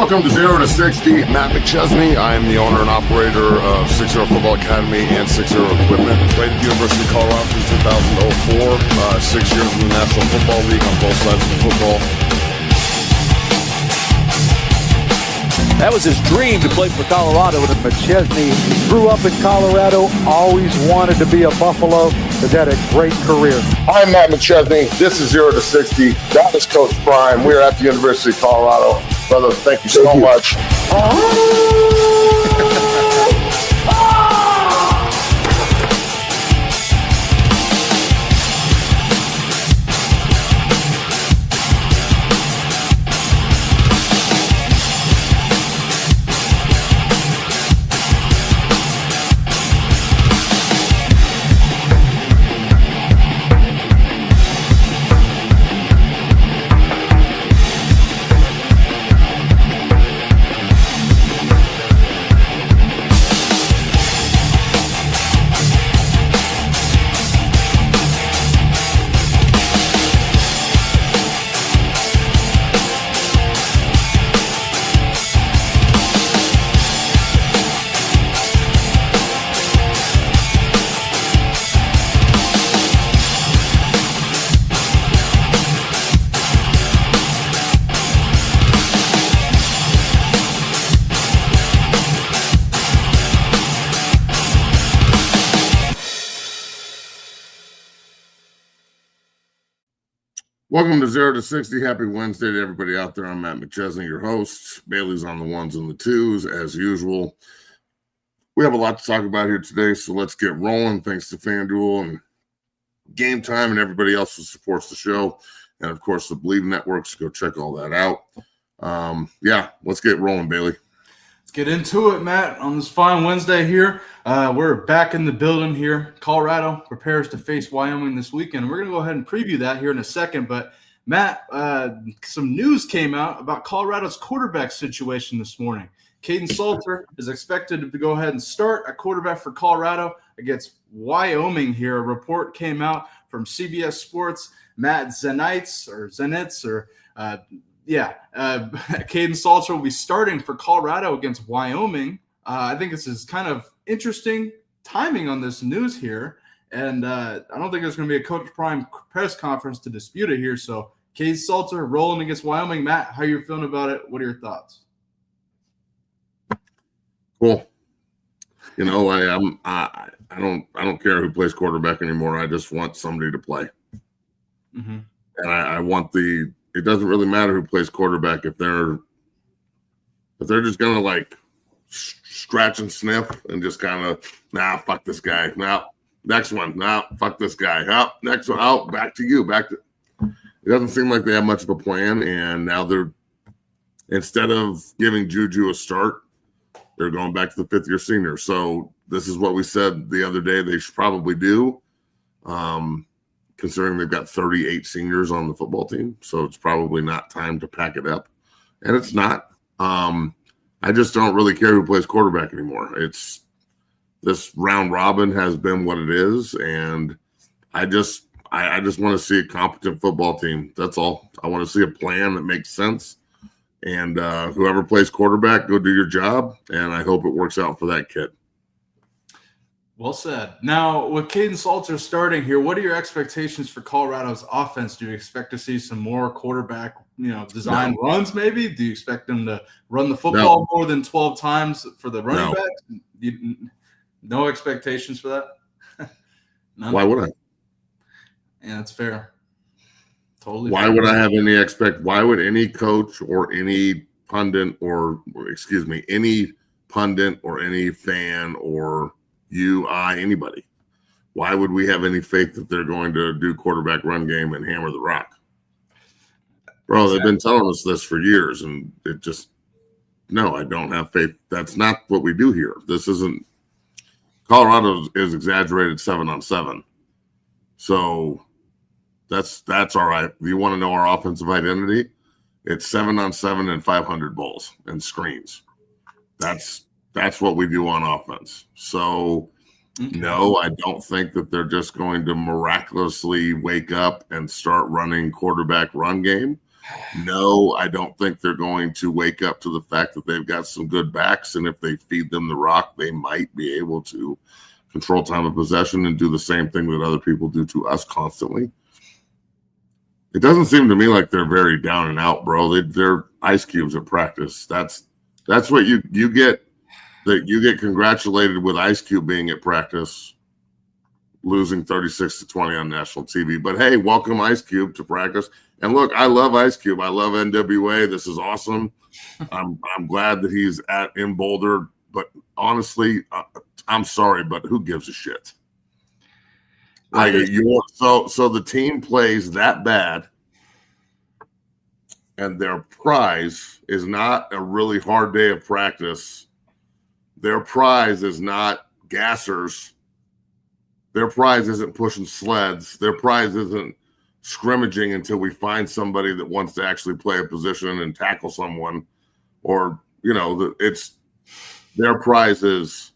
Welcome to 0 to 60. Matt McChesney. I am the owner and operator of 6-0 Football Academy and 6-0 Equipment. Played at the University of Colorado from 2004. 6 years in the National Football League on both sides of the football. That was his dream to play for Colorado. And McChesney grew up in Colorado, always wanted to be a Buffalo, has had a great career. I'm Matt McChesney. This is 0 to 60. That is Coach Prime. We're at the University of Colorado. Brother, thank you so much. Welcome to 0 to 60. Happy Wednesday to everybody out there. I'm Matt McChesney, your host. Bailey's on the ones and the twos, as usual. We have a lot to talk about here today, so let's get rolling. Thanks to FanDuel and Game Time and everybody else who supports the show. And, of course, the Believe Networks. Go check all that out. Let's get rolling, Bailey. Let's get into it, Matt, on this fine Wednesday here. We're back in the building here. Colorado prepares to face Wyoming this weekend. We're going to go ahead and preview that here in a second. But, Matt, some news came out about Colorado's quarterback situation this morning. Caden Salter is expected to go ahead and start a quarterback for Colorado against Wyoming here. A report came out from CBS Sports. Matt Zenitz, Caden Salter will be starting for Colorado against Wyoming. I think this is kind of interesting timing on this news here. And I don't think there's going to be a Coach Prime press conference to dispute it here. So Caden Salter rolling against Wyoming. Matt, how you feeling about it? What are your thoughts? Cool. You know, I don't care who plays quarterback anymore. I just want somebody to play. Mm-hmm. And I want it doesn't really matter who plays quarterback if they're just going to like scratch and sniff and just kind of, fuck this guy. Next one. Fuck this guy. Next one. Back to you. It doesn't seem like they have much of a plan. And now instead of giving Juju a start, they're going back to the fifth-year senior. So this is what we said the other day they should probably do. Considering they've got 38 seniors on the football team. So it's probably not time to pack it up. And it's not. I just don't really care who plays quarterback anymore. This round robin has been what it is. And I just want to see a competent football team. That's all. I want to see a plan that makes sense. And whoever plays quarterback, go do your job. And I hope it works out for that kid. Well said. Now, with Caden Salter starting here, what are your expectations for Colorado's offense? Do you expect to see some more quarterback, design runs maybe? Do you expect them to run the football more than 12 times for the running backs? No expectations for that? None? Why would I? Yeah, that's fair. Totally. Why would I have any why would any coach or any pundit any pundit or any fan or anybody, why would we have any faith that they're going to do quarterback run game and hammer the rock? Bro, They've been telling us this for years, and I don't have faith. That's not what we do here. This isn't – Colorado is exaggerated 7-on-7. So that's all right. You want to know our offensive identity? It's 7-on-7 and 500 balls and screens. That's what we do on offense. So, no, I don't think that they're just going to miraculously wake up and start running quarterback run game. No, I don't think they're going to wake up to the fact that they've got some good backs, and if they feed them the rock, they might be able to control time of possession and do the same thing that other people do to us constantly. It doesn't seem to me like they're very down and out, bro. They're ice cubes at practice. That's what you get. That you get congratulated with Ice Cube being at practice, losing 36-20 on national TV. But hey, welcome Ice Cube to practice. And look, I love Ice Cube. I love NWA. This is awesome. I'm glad that he's in Boulder. But honestly, I'm sorry, but who gives a shit? Like so the team plays that bad, and their prize is not a really hard day of practice. Their prize is not gassers. Their prize isn't pushing sleds. Their prize isn't scrimmaging until we find somebody that wants to actually play a position and tackle someone, or it's their prize is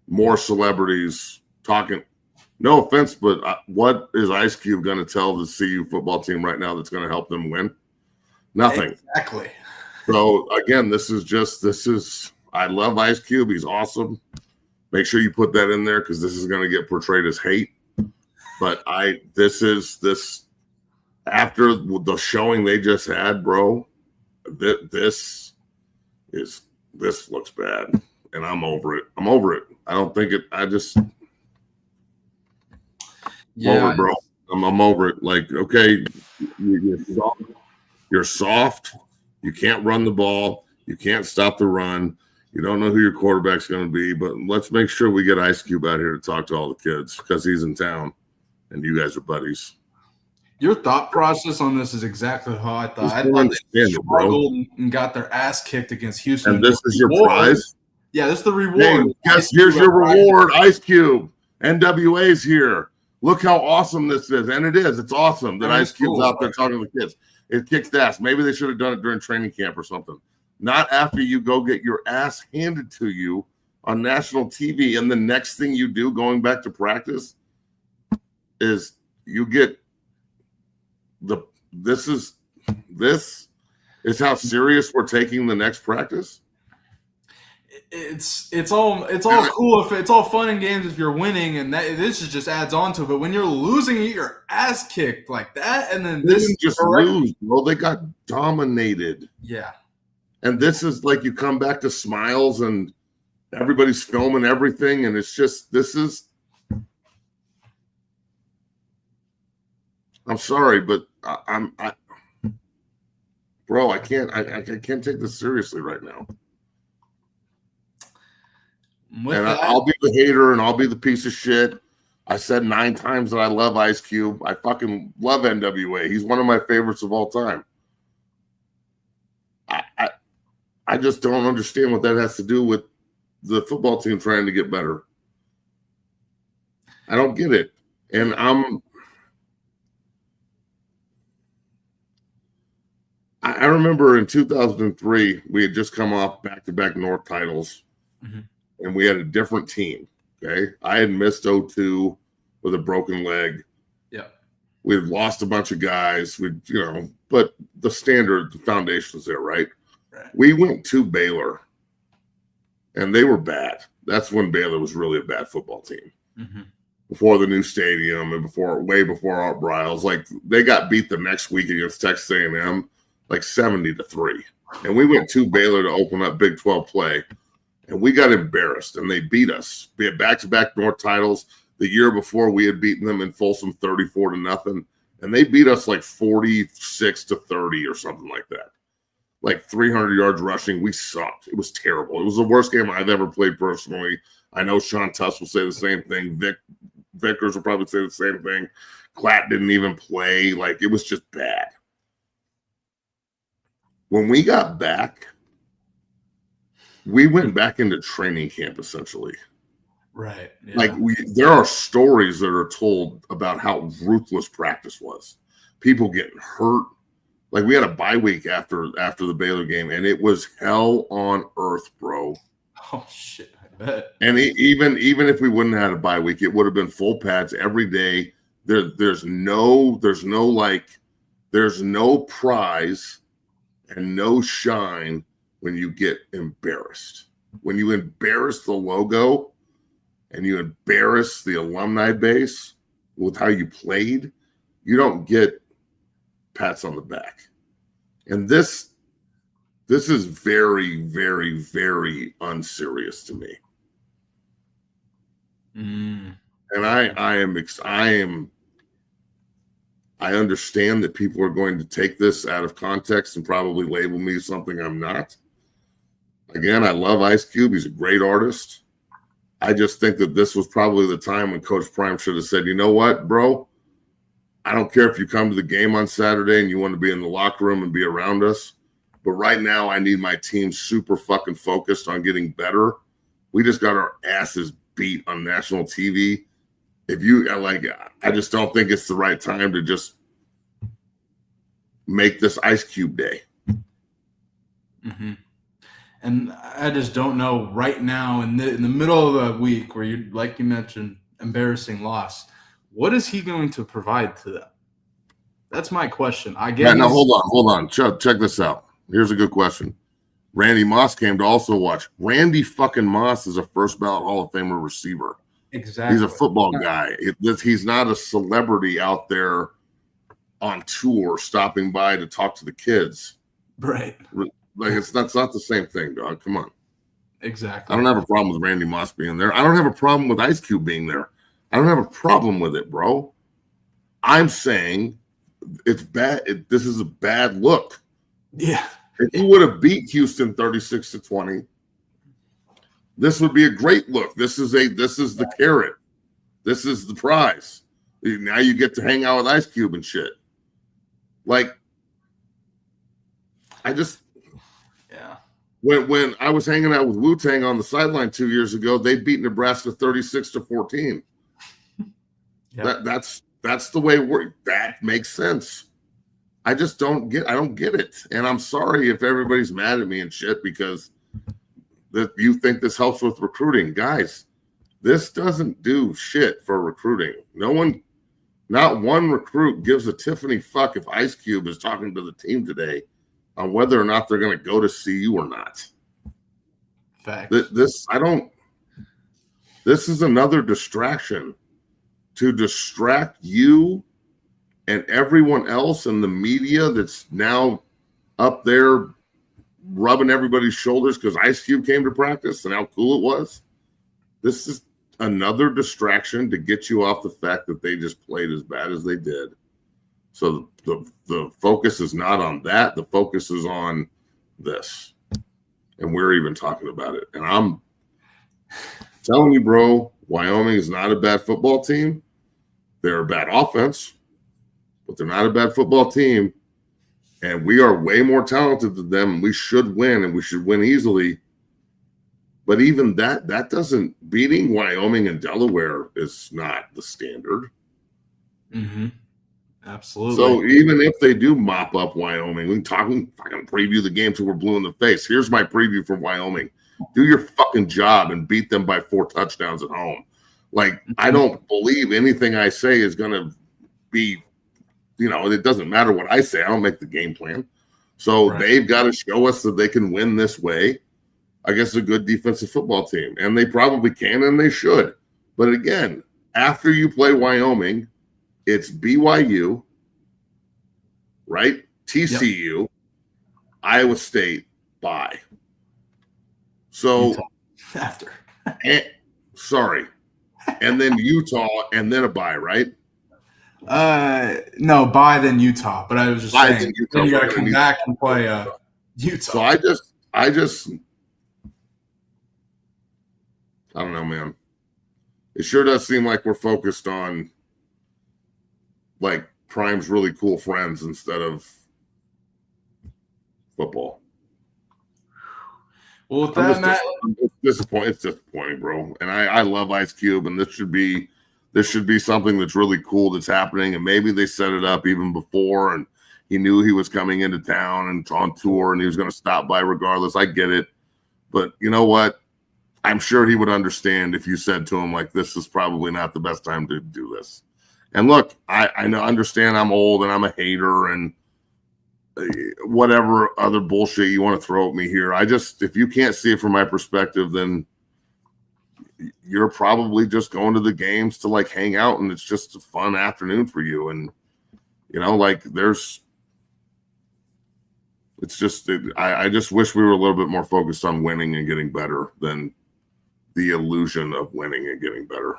more celebrities talking. No offense, but what is Ice Cube going to tell the CU football team right now that's going to help them win? Nothing. Exactly. So again, this is. I love Ice Cube. He's awesome. Make sure you put that in there because this is going to get portrayed as hate. But this after the showing they just had, bro. This looks bad, and I'm over it. I don't think it. I just. Yeah, over, bro. I'm over it. Like, okay, you're soft. You can't run the ball. You can't stop the run. You don't know who your quarterback's going to be. But let's make sure we get Ice Cube out here to talk to all the kids because he's in town, and you guys are buddies. Your thought process on this is exactly how I thought. I thought they struggled and got their ass kicked against Houston. And this is your prize? Yeah, this is the reward. Hey, here's your reward, Ice Cube. NWA's here. Look how awesome this is. And it is. It's awesome that Ice Cube's out there talking to the kids. It kicks ass. Maybe they should have done it during training camp or something. Not after you go get your ass handed to you on national TV. And the next thing you do going back to practice is you get this is how serious we're taking the next practice. It's all cool if it's all fun and games if you're winning, and this just adds on to it. But when you're losing, you get your ass kicked like that, and then this just lose. Well, they got dominated. Yeah, and this is like you come back to Smiles and everybody's filming everything, and it's just I'm sorry, but bro, I can't take this seriously right now. I'll be the hater and I'll be the piece of shit. I said 9 times that I love Ice Cube. I fucking love NWA. He's one of my favorites of all time. I just don't understand what that has to do with the football team trying to get better. I don't get it. And I remember in 2003, we had just come off back-to-back North titles. Mm-hmm. And we had a different team, okay? I had missed 02 with a broken leg. Yeah. We had lost a bunch of guys. But the standard, the foundation's there, right? We went to Baylor, and they were bad. That's when Baylor was really a bad football team. Mm-hmm. Before the new stadium and way before Art Briles. Like, they got beat the next week against Texas A&M, like 70-3. And we went to Baylor to open up Big 12 play. And we got embarrassed, and they beat us. We had back-to-back North titles. The year before, we had beaten them in Folsom 34-0, and they beat us like 46-30 or something like that. Like 300 yards rushing. We sucked. It was terrible. It was the worst game I've ever played personally. I know Sean Tuss will say the same thing. Vickers will probably say the same thing. Klatt didn't even play. Like, it was just bad. When we got back, we went back into training camp, essentially. Right. Yeah. Like, there are stories that are told about how ruthless practice was. People getting hurt. Like, we had a bye week after the Baylor game, and it was hell on earth, bro. Oh, shit, I bet. And even if we wouldn't have had a bye week, it would have been full pads every day. There's no There's no prize and no shine when you get embarrassed. When you embarrass the logo and you embarrass the alumni base with how you played, you don't get pats on the back. And this is very, very, very unserious to me. And I understand that people are going to take this out of context and probably label me something I'm not. Again, I love Ice Cube. He's a great artist. I just think that this was probably the time when Coach Prime should have said, you know what, bro? I don't care if you come to the game on Saturday and you want to be in the locker room and be around us. But right now, I need my team super fucking focused on getting better. We just got our asses beat on national TV. If you I just don't think it's the right time to just make this Ice Cube Day. Mm-hmm. And I just don't know right now in the middle of the week where you, like you mentioned, embarrassing loss. What is he going to provide to them? That's my question. I guess. Yeah, now hold on. Check this out. Here's a good question. Randy Moss came to also watch. Randy fucking Moss is a first ballot Hall of Famer receiver. Exactly. He's a football guy. He's not a celebrity out there on tour stopping by to talk to the kids. Right. Like that's not the same thing, dog. Come on. Exactly. I don't have a problem with Randy Moss being there. I don't have a problem with Ice Cube being there. I don't have a problem with it, bro. I'm saying it's bad. This is a bad look. Yeah. If you would have beat Houston 36-20, this would be a great look. This is the carrot. This is the prize. Now you get to hang out with Ice Cube and shit. Like, I just when I was hanging out with Wu-Tang on the sideline 2 years ago, they beat Nebraska 36-14. Yep. That's the way it works. That makes sense. I just don't get it. And I'm sorry if everybody's mad at me and shit because you think this helps with recruiting. Guys, this doesn't do shit for recruiting. Not one recruit gives a Tiffany fuck if Ice Cube is talking to the team today on whether or not they're going to go to CU or not. Fact. This is another distraction to distract you and everyone else in the media that's now up there rubbing everybody's shoulders because Ice Cube came to practice and how cool it was. This is another distraction to get you off the fact that they just played as bad as they did. So the focus is not on that. The focus is on this. And we're even talking about it. And I'm telling you, bro, Wyoming is not a bad football team. They're a bad offense, but they're not a bad football team. And we are way more talented than them. We should win, and we should win easily. But even that doesn't – beating Wyoming and Delaware is not the standard. Mm-hmm. Absolutely. So even if they do mop up Wyoming, we can preview the game till we're blue in the face. Here's my preview from Wyoming. Do your fucking job and beat them by 4 touchdowns at home. Like, I don't believe anything I say is going to be – it doesn't matter what I say. I don't make the game plan. So They've got to show us that they can win this way against a good defensive football team. And they probably can and they should. But again, after you play Wyoming, it's BYU, right? TCU, yep. Iowa State, bye. So after. And then Utah and then a bye, right? No, bye then Utah. But I was just saying, then you got to come back and play Utah. So I just, I don't know, man. It sure does seem like we're focused on like Prime's really cool friends instead of football. Well, with that, Matt, it's disappointing, bro. And I love Ice Cube, and this should be something that's really cool that's happening. And maybe they set it up even before, and he knew he was coming into town and on tour, and he was going to stop by regardless. I get it, but you know what? I'm sure he would understand if you said to him like, "This is probably not the best time to do this." And look, I understand I'm old and I'm a hater, and whatever other bullshit you want to throw at me here. If you can't see it from my perspective, then you're probably just going to the games to like hang out, and it's just a fun afternoon for you. And I just wish we were a little bit more focused on winning and getting better than the illusion of winning and getting better.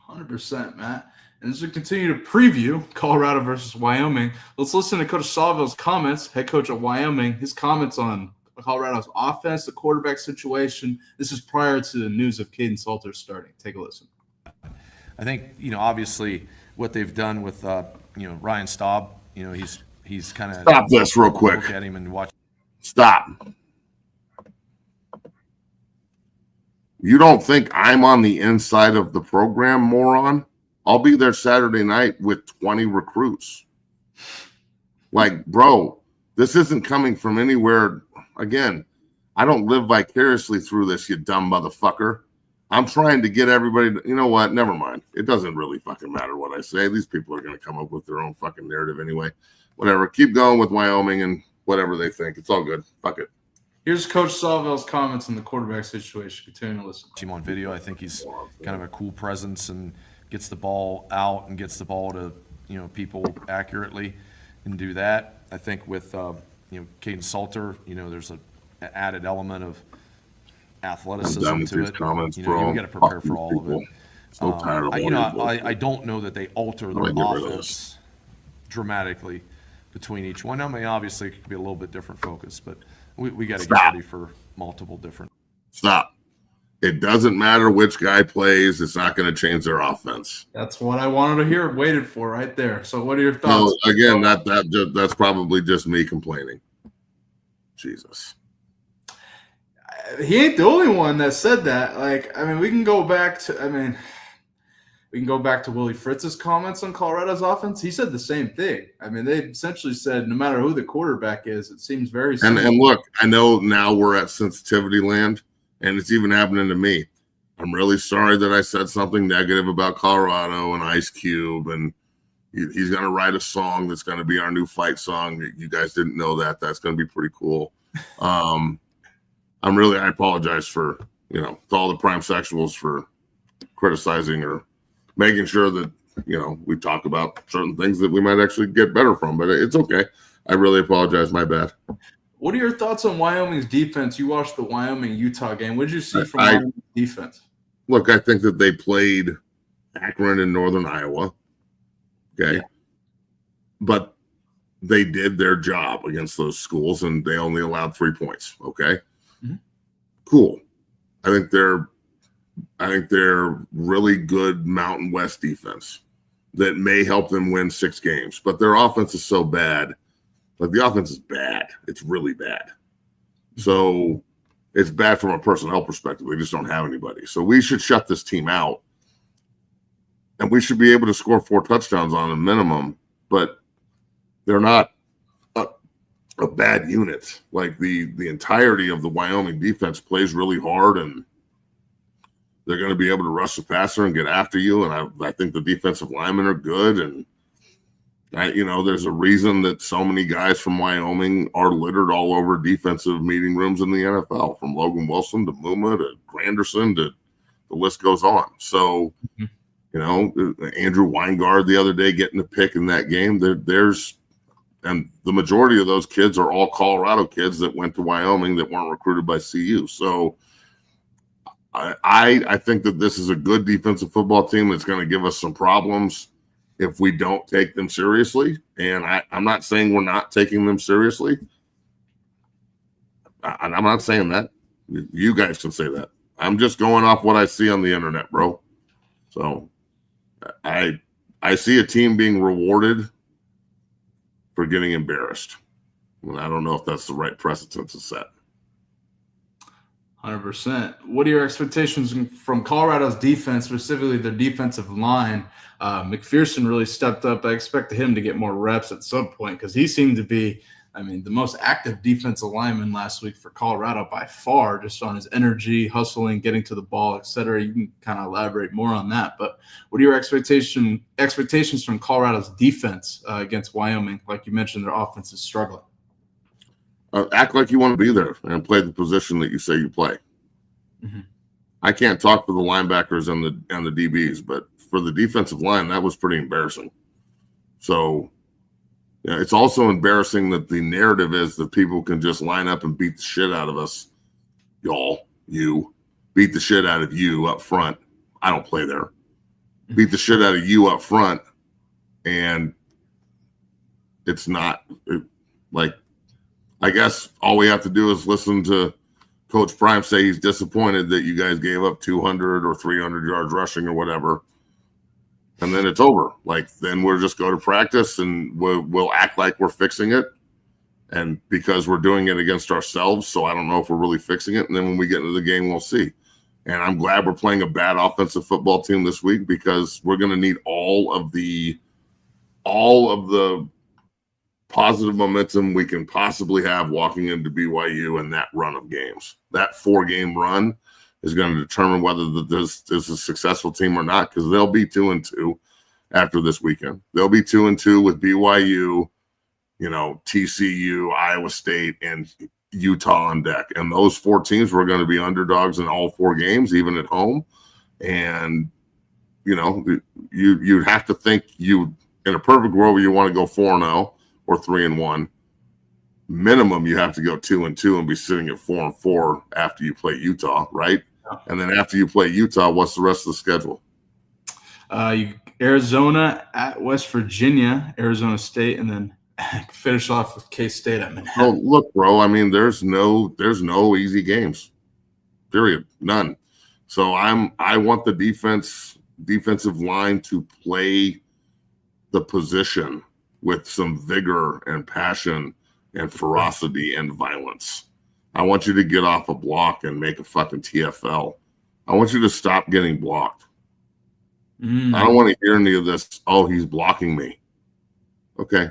100%, Matt. And as we continue to preview Colorado versus Wyoming, let's listen to Coach Sawville's comments, head coach of Wyoming, his comments on Colorado's offense, the quarterback situation. This is prior to the news of Caden Salter starting. Take a listen. I think, obviously what they've done with, Ryan Staub, he's kind of – Stop this real quick. Look at him and watch. Stop. You don't think I'm on the inside of the program, moron? I'll be there Saturday night with 20 recruits. Like, bro, this isn't coming from anywhere. Again, I don't live vicariously through this, you dumb motherfucker. I'm trying to get everybody to, you know what? Never mind. It doesn't really fucking matter what I say. These people are going to come up with their own fucking narrative anyway. Whatever. Keep going with Wyoming and whatever they think. It's all good. Fuck it. Here's Coach Sawville's comments on the quarterback situation. Continue to listen. Him on video. I think he's kind of a cool presence and gets the ball out and gets the ball to, people accurately and do that. I think with, Caden Salter, there's an added element of athleticism to it. Comments, you got to prepare for all of it. So tired of I don't know that they alter their offense dramatically between each one. I mean, obviously it could be a little bit different focus, but we got to get ready for multiple different. Stop. It doesn't matter which guy plays. It's not going to change their offense. That's what I wanted to hear. Waited for right there. So, what are your thoughts? No, again, that's probably just me complaining. Jesus, he ain't the only one that said that. We can go back to. We can go back to Willie Fritz's comments on Colorado's offense. He said the same thing. They essentially said no matter who the quarterback is, it seems very similar. And look, I know now we're at sensitivity land. And it's even happening to me. I'm really sorry that I said something negative about Colorado and Ice Cube. And he's going to write a song that's going to be our new fight song. You guys didn't know that. That's going to be pretty cool. I apologize for, to all the prime sexuals for criticizing or making sure that, we talk about certain things that we might actually get better from. But it's okay. I really apologize. My bad. What are your thoughts on Wyoming's defense? You watched the Wyoming-Utah game. What did you see from Wyoming's defense? Look, I think that they played Akron and Northern Iowa. Okay. Yeah. But they did their job against those schools, and they only allowed 3 points. Okay. Mm-hmm. Cool. I think they're really good Mountain West defense that may help them win 6 games. But their offense is so bad. Like, the offense is bad. It's really bad. So it's bad from a personnel perspective. They just don't have anybody. So we should shut this team out. And we should be able to score 4 touchdowns on a minimum. But they're not a bad unit. Like, the entirety of the Wyoming defense plays really hard, and they're going to be able to rush the passer and get after you. And I think the defensive linemen are good. And there's a reason that so many guys from Wyoming are littered all over defensive meeting rooms in the NFL, from Logan Wilson to Muma to Granderson to the list goes on. So, Andrew Weingard the other day getting a pick in that game. And the majority of those kids are all Colorado kids that went to Wyoming that weren't recruited by CU. So I think that this is a good defensive football team that's going to give us some problems if we don't take them seriously. And I'm not saying we're not taking them seriously. I'm not saying that. You guys can say that. I'm just going off what I see on the internet, bro. So I see a team being rewarded for getting embarrassed. And I don't know if that's the right precedent to set. 100%. What are your expectations from Colorado's defense, specifically their defensive line? McPherson really stepped up. I expect him to get more reps at some point because he seemed to be I mean, the most active defensive lineman last week for Colorado by far, just on his energy, hustling, getting to the ball, etc. You can kind of elaborate more on that. But what are your expectations from Colorado's defense against Wyoming? Like you mentioned, their offense is struggling. Act like you want to be there and play the position that you say you play. Mm-hmm. I can't talk for the linebackers and the DBs, but for the defensive line, that was pretty embarrassing. So yeah, it's also embarrassing that the narrative is that people can just line up and beat the shit out of us. You beat the shit out of you up front. I don't play there. Beat the shit out of you up front. And it's not like, I guess all we have to do is listen to Coach Prime say he's disappointed that you guys gave up 200 or 300 yards rushing or whatever. And then it's over. Like, then we'll just go to practice and we'll act like we're fixing it. And because we're doing it against ourselves, so I don't know if we're really fixing it. And then when we get into the game, we'll see. And I'm glad we're playing a bad offensive football team this week because we're going to need all of the positive momentum we can possibly have walking into BYU and that run of games. That 4-game run is going to determine whether this is a successful team or not, because they'll be 2-2 after this weekend. They'll be 2-2 with BYU, TCU, Iowa State, and Utah on deck. And those 4 teams were going to be underdogs in all 4 games, even at home. And, you'd have to think in a perfect world, you want to go 4-0 or 3-1. Minimum, you have to go 2-2 and be sitting at 4-4 after you play Utah, right? And then after you play Utah, what's the rest of the schedule? Arizona at West Virginia, Arizona State, and then finish off with K-State at Manhattan. Oh, look, bro. I mean, there's no easy games. Period. None. So I want the defensive line to play the position with some vigor and passion and ferocity and violence. I want you to get off a block and make a fucking TFL. I want you to stop getting blocked. I don't want to hear any of this, oh, he's blocking me. Okay,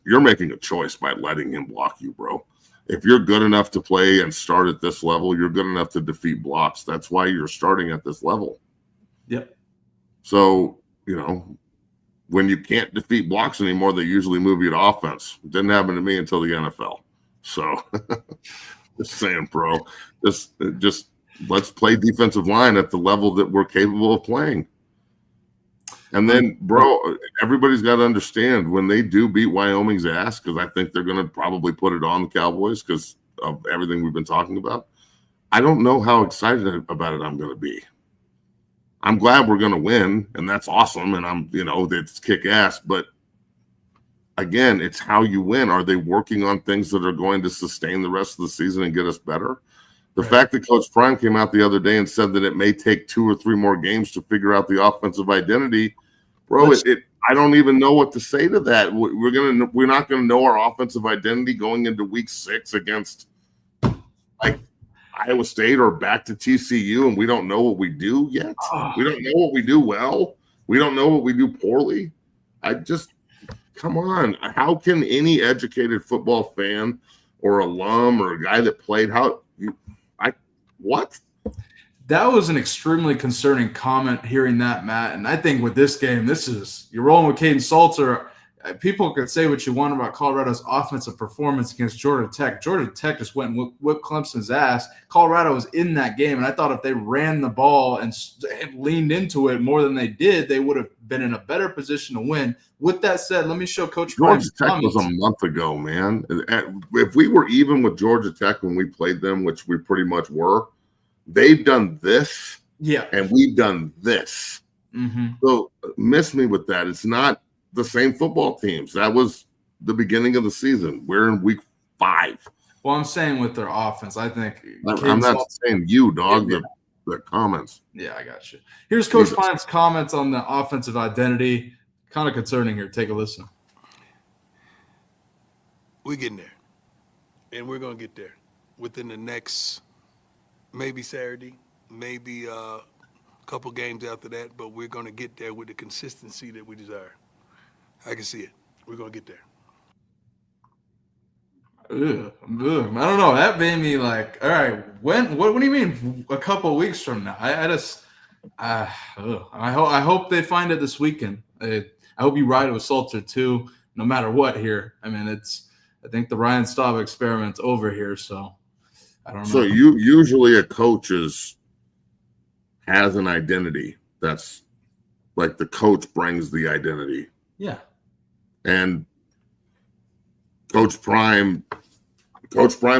you're making a choice by letting him block you, bro. If you're good enough to play and start at this level, you're good enough to defeat blocks. That's why you're starting at this level. Yep. So, when you can't defeat blocks anymore, they usually move you to offense. It didn't happen to me until the NFL. So, just saying, bro. Just let's play defensive line at the level that we're capable of playing. And then, bro, everybody's got to understand when they do beat Wyoming's ass, because I think they're going to probably put it on the Cowboys because of everything we've been talking about. I don't know how excited about it I'm going to be. I'm glad we're going to win, and that's awesome, and it's kick ass. But again, it's how you win. Are they working on things that are going to sustain the rest of the season and get us better? The fact that Coach Prime came out the other day and said that it may take 2 or 3 more games to figure out the offensive identity, bro, I don't even know what to say to that. We're not gonna know our offensive identity going into week 6 against like Iowa State or back to TCU, and we don't know what we do yet. We don't know what we do well. We don't know what we do poorly. Come on. How can any educated football fan or alum or a guy that played what? That was an extremely concerning comment, hearing that, Matt. And I think with this game, you're rolling with Caden Salter. People could say what you want about Colorado's offensive performance against Georgia Tech. Georgia Tech just went and whipped Clemson's ass. Colorado was in that game, and I thought if they ran the ball and leaned into it more than they did, they would have been in a better position to win. With that said, let me show Coach Georgia Tech was a month ago, man. If we were even with Georgia Tech when we played them, which we pretty much were, they've done this, and we've done this. Mm-hmm. So miss me with that. It's not the same football teams. That was the beginning of the season. We're in week 5. Well, I'm saying with their offense, I think I'm not saying you, dog. The comments. Yeah, I got you. Here's Coach Pine's comments on the offensive identity. Kind of concerning here. Take a listen. We're getting there, and we're going to get there within the next maybe Saturday, maybe a couple games after that, but we're going to get there with the consistency that we desire. I can see it. We're going to get there. I don't know. That made me like, all right, when? What do you mean? A couple of weeks from now? I hope they find it this weekend. I hope you ride it with Salter too, no matter what. Here, I mean, I think the Ryan Staub experiment's over here, so I don't know. So you usually a coach has an identity. That's like the coach brings the identity. Yeah. And Coach Prime's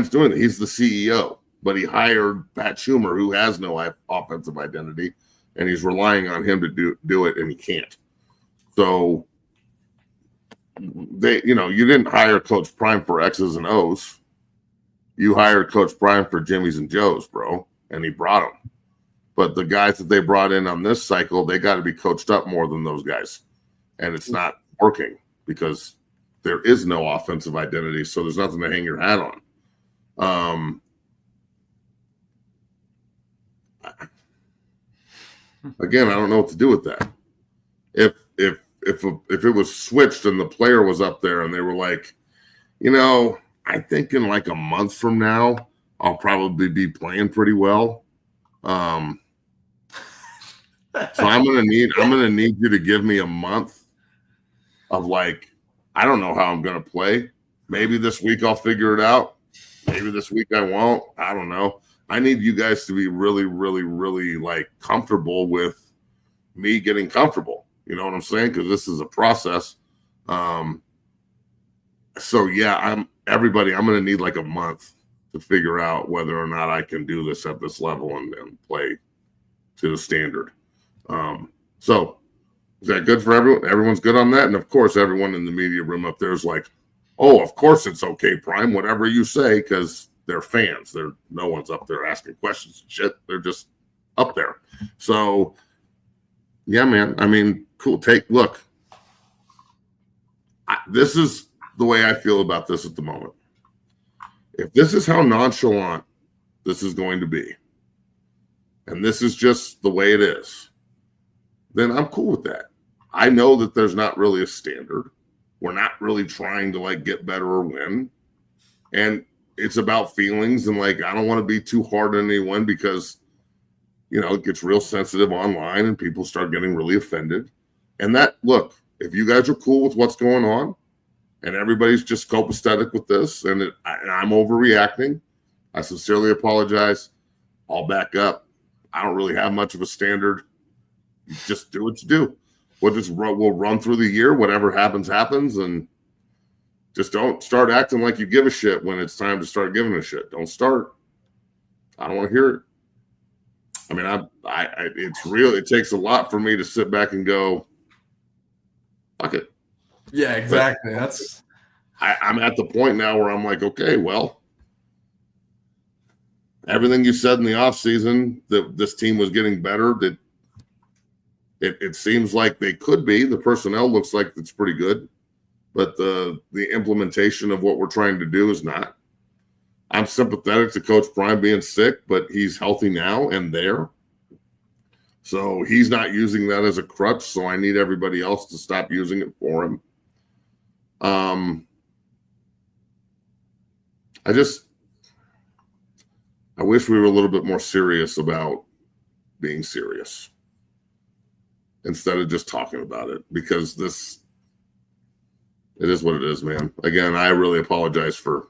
doing it. He's the CEO, but he hired Pat Schumer, who has no offensive identity, and he's relying on him to do it, and he can't. So you didn't hire Coach Prime for X's and O's. You hired Coach Prime for Jimmys and Joes, bro, and he brought them. But the guys that they brought in on this cycle, they got to be coached up more than those guys, and it's not working because there is no offensive identity, so there's nothing to hang your hat on. Again, I don't know what to do with that. If it was switched and the player was up there and they were like, I think in like a month from now, I'll probably be playing pretty well. So I'm gonna need you to give me a month of like, I don't know how I'm gonna play. Maybe this week I'll figure it out. Maybe this week I won't. I don't know. I need you guys to be really, really, really like comfortable with me getting comfortable. You know what I'm saying? Because this is a process. So yeah, I'm gonna need like a month to figure out whether or not I can do this at this level and play to the standard. So is that good for everyone? Everyone's good on that? And of course, everyone in the media room up there is like, oh, of course it's okay, Prime, whatever you say, because they're fans. No one's up there asking questions and shit. They're just up there. So yeah, man. I mean, cool. Look. This is the way I feel about this at the moment. If this is how nonchalant this is going to be, and this is just the way it is, then I'm cool with that. I know that there's not really a standard. We're not really trying to like get better or win. And it's about feelings, and like I don't want to be too hard on anyone because it gets real sensitive online and people start getting really offended. And look, if you guys are cool with what's going on and everybody's just copacetic with this and I'm overreacting, I sincerely apologize. I'll back up. I don't really have much of a standard. You just do what you do. We'll run through the year. Whatever happens, happens. And just don't start acting like you give a shit when it's time to start giving a shit. Don't start. I don't want to hear it. I mean, it's real. It takes a lot for me to sit back and go, fuck it. Yeah, exactly. But I'm at the point now where I'm like, okay, well, everything you said in the offseason that this team was getting better, that it seems like they could be. The personnel looks like it's pretty good, but the implementation of what we're trying to do is not. I'm sympathetic to Coach Prime being sick, but he's healthy now and there. So he's not using that as a crutch, so I need everybody else to stop using it for him. I wish we were a little bit more serious about being serious instead of just talking about it, because it is what it is, man. Again, I really apologize for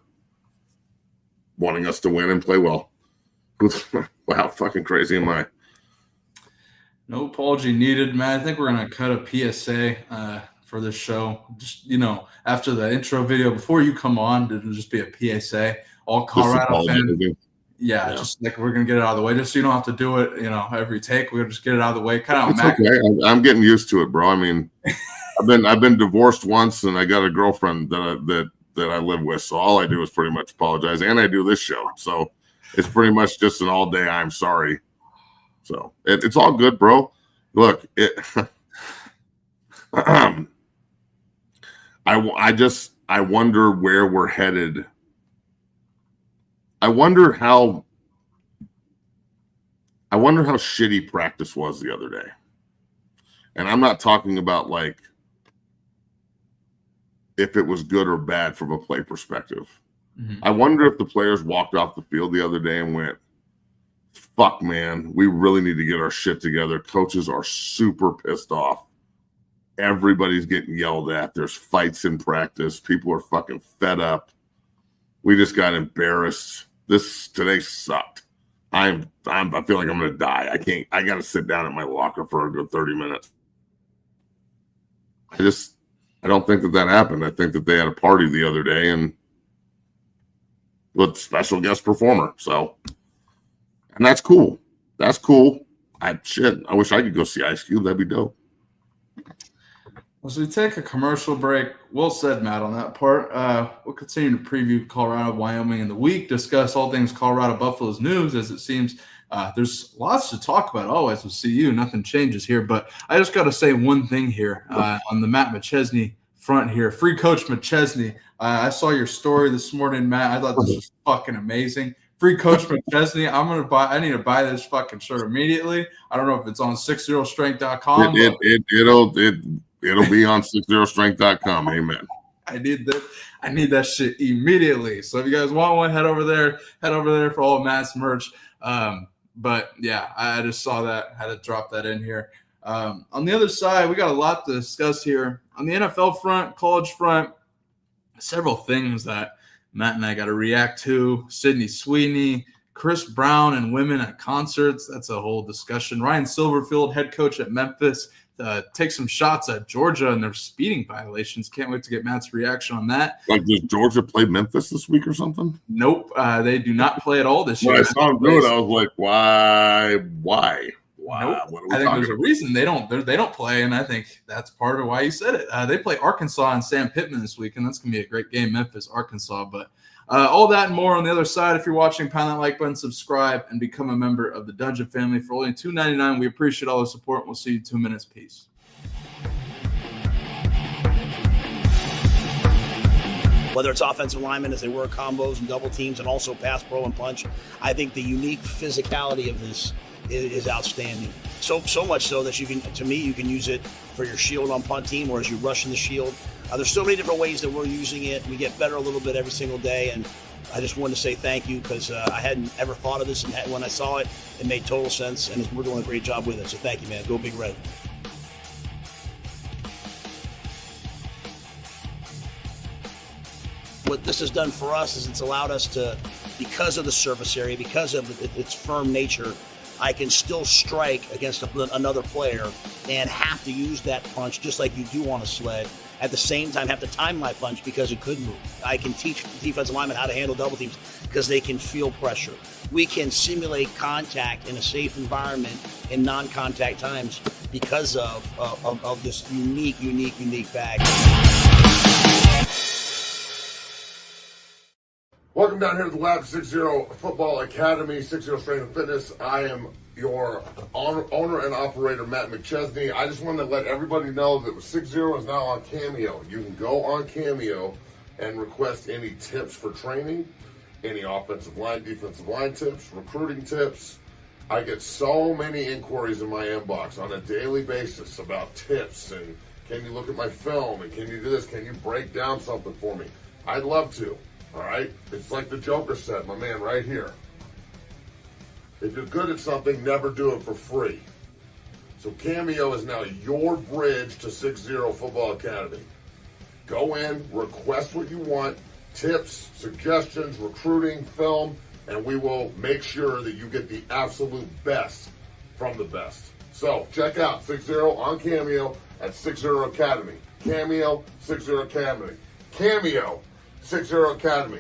wanting us to win and play well. How fucking crazy am I? No apology needed, man. I think we're going to cut a PSA for this show. Just, after the intro video, before you come on, it'll just be a PSA. All Colorado fans. Yeah, just like we're going to get it out of the way, just so you don't have to do it, every take. We'll just get it out of the way. Kind of okay. I'm getting used to it, bro. I mean, I've been divorced once, and I got a girlfriend that I live with. So all I do is pretty much apologize, and I do this show. So it's pretty much just an all day I'm sorry. So it's all good, bro. Look, I wonder where we're headed. I wonder how shitty practice was the other day. And I'm not talking about like if it was good or bad from a play perspective. I wonder if the players walked off the field the other day and went, fuck, man, we really need to get our shit together. Coaches are super pissed off. Everybody's getting yelled at. There's fights in practice. People are fucking fed up. We just got embarrassed. Today sucked. I feel like I'm gonna die. I gotta sit down at my locker for a good 30 minutes. I don't think that happened. I think that they had a party the other day and with special guest performer. So, and that's cool. That's cool. I wish I could go see Ice Cube. That'd be dope. As we take a commercial break, well said, Matt, on that part. We'll continue to preview Colorado, Wyoming in the week, discuss all things Colorado Buffaloes news, as it seems there's lots to talk about always with CU. Nothing changes here, but I just got to say one thing here on the Matt McChesney front here. Free Coach McChesney. I saw your story this morning, Matt. I thought this was fucking amazing. Free Coach McChesney. I need to buy this fucking shirt immediately. I don't know if it's on 60strength.com. It'll be on 60strength.com. Amen. I need that shit immediately. So if you guys want one, head over there for all of Matt's merch. But yeah, I just saw that. Had to drop that in here. On the other side, we got a lot to discuss here. On the NFL front, college front, several things that Matt and I got to react to. Sydney Sweeney, Chris Brown, and women at concerts. That's a whole discussion. Ryan Silverfield, head coach at Memphis, take some shots at Georgia and their speeding violations. Can't wait to get Matt's reaction on that. Like, does Georgia play Memphis this week or something? Nope. They do not play at all this year. When I saw them do it, I was like, why? Nope. What I think there's a reason they don't play, and I think that's part of why you said it. They play Arkansas and Sam Pittman this week, and that's going to be a great game, Memphis, Arkansas. But all that and more on the other side. If you're watching, pound that like button, subscribe, and become a member of the Dungeon family for only $2.99. We appreciate all the support. We'll see you in 2 minutes. Peace. Whether it's offensive linemen as they work combos and double teams and also pass pro and punch, I think the unique physicality of this is outstanding. So much so that you can use it for your shield on punt team or as you rush in the shield. There's so many different ways that we're using it. We get better a little bit every single day, and I just wanted to say thank you because I hadn't ever thought of this, and when I saw it, it made total sense, and we're doing a great job with it. So thank you, man. Go Big Red. What this has done for us is it's allowed us to, because of the surface area, because of its firm nature, I can still strike against another player and have to use that punch just like you do on a sled. At the same time, have to time my punch because it could move. I can teach defensive linemen how to handle double teams because they can feel pressure. We can simulate contact in a safe environment in non-contact times because of this unique bag. Welcome down here to the Lab 60 Football Academy, 60 Strength and Fitness. I am your owner and operator, Matt McChesney. I just wanted to let everybody know that 60 is now on Cameo. You can go on Cameo and request any tips for training, any offensive line, defensive line tips, recruiting tips. I get so many inquiries in my inbox on a daily basis about tips and can you look at my film and can you do this? Can you break down something for me? I'd love to. All right? It's like the Joker said, my man, right here. If you're good at something, never do it for free. So Cameo is now your bridge to 60 Football Academy. Go in, request what you want, tips, suggestions, recruiting, film, and we will make sure that you get the absolute best from the best. So check out 60 on Cameo at 60 Academy. Cameo, 60 Academy. Cameo, 60 Academy.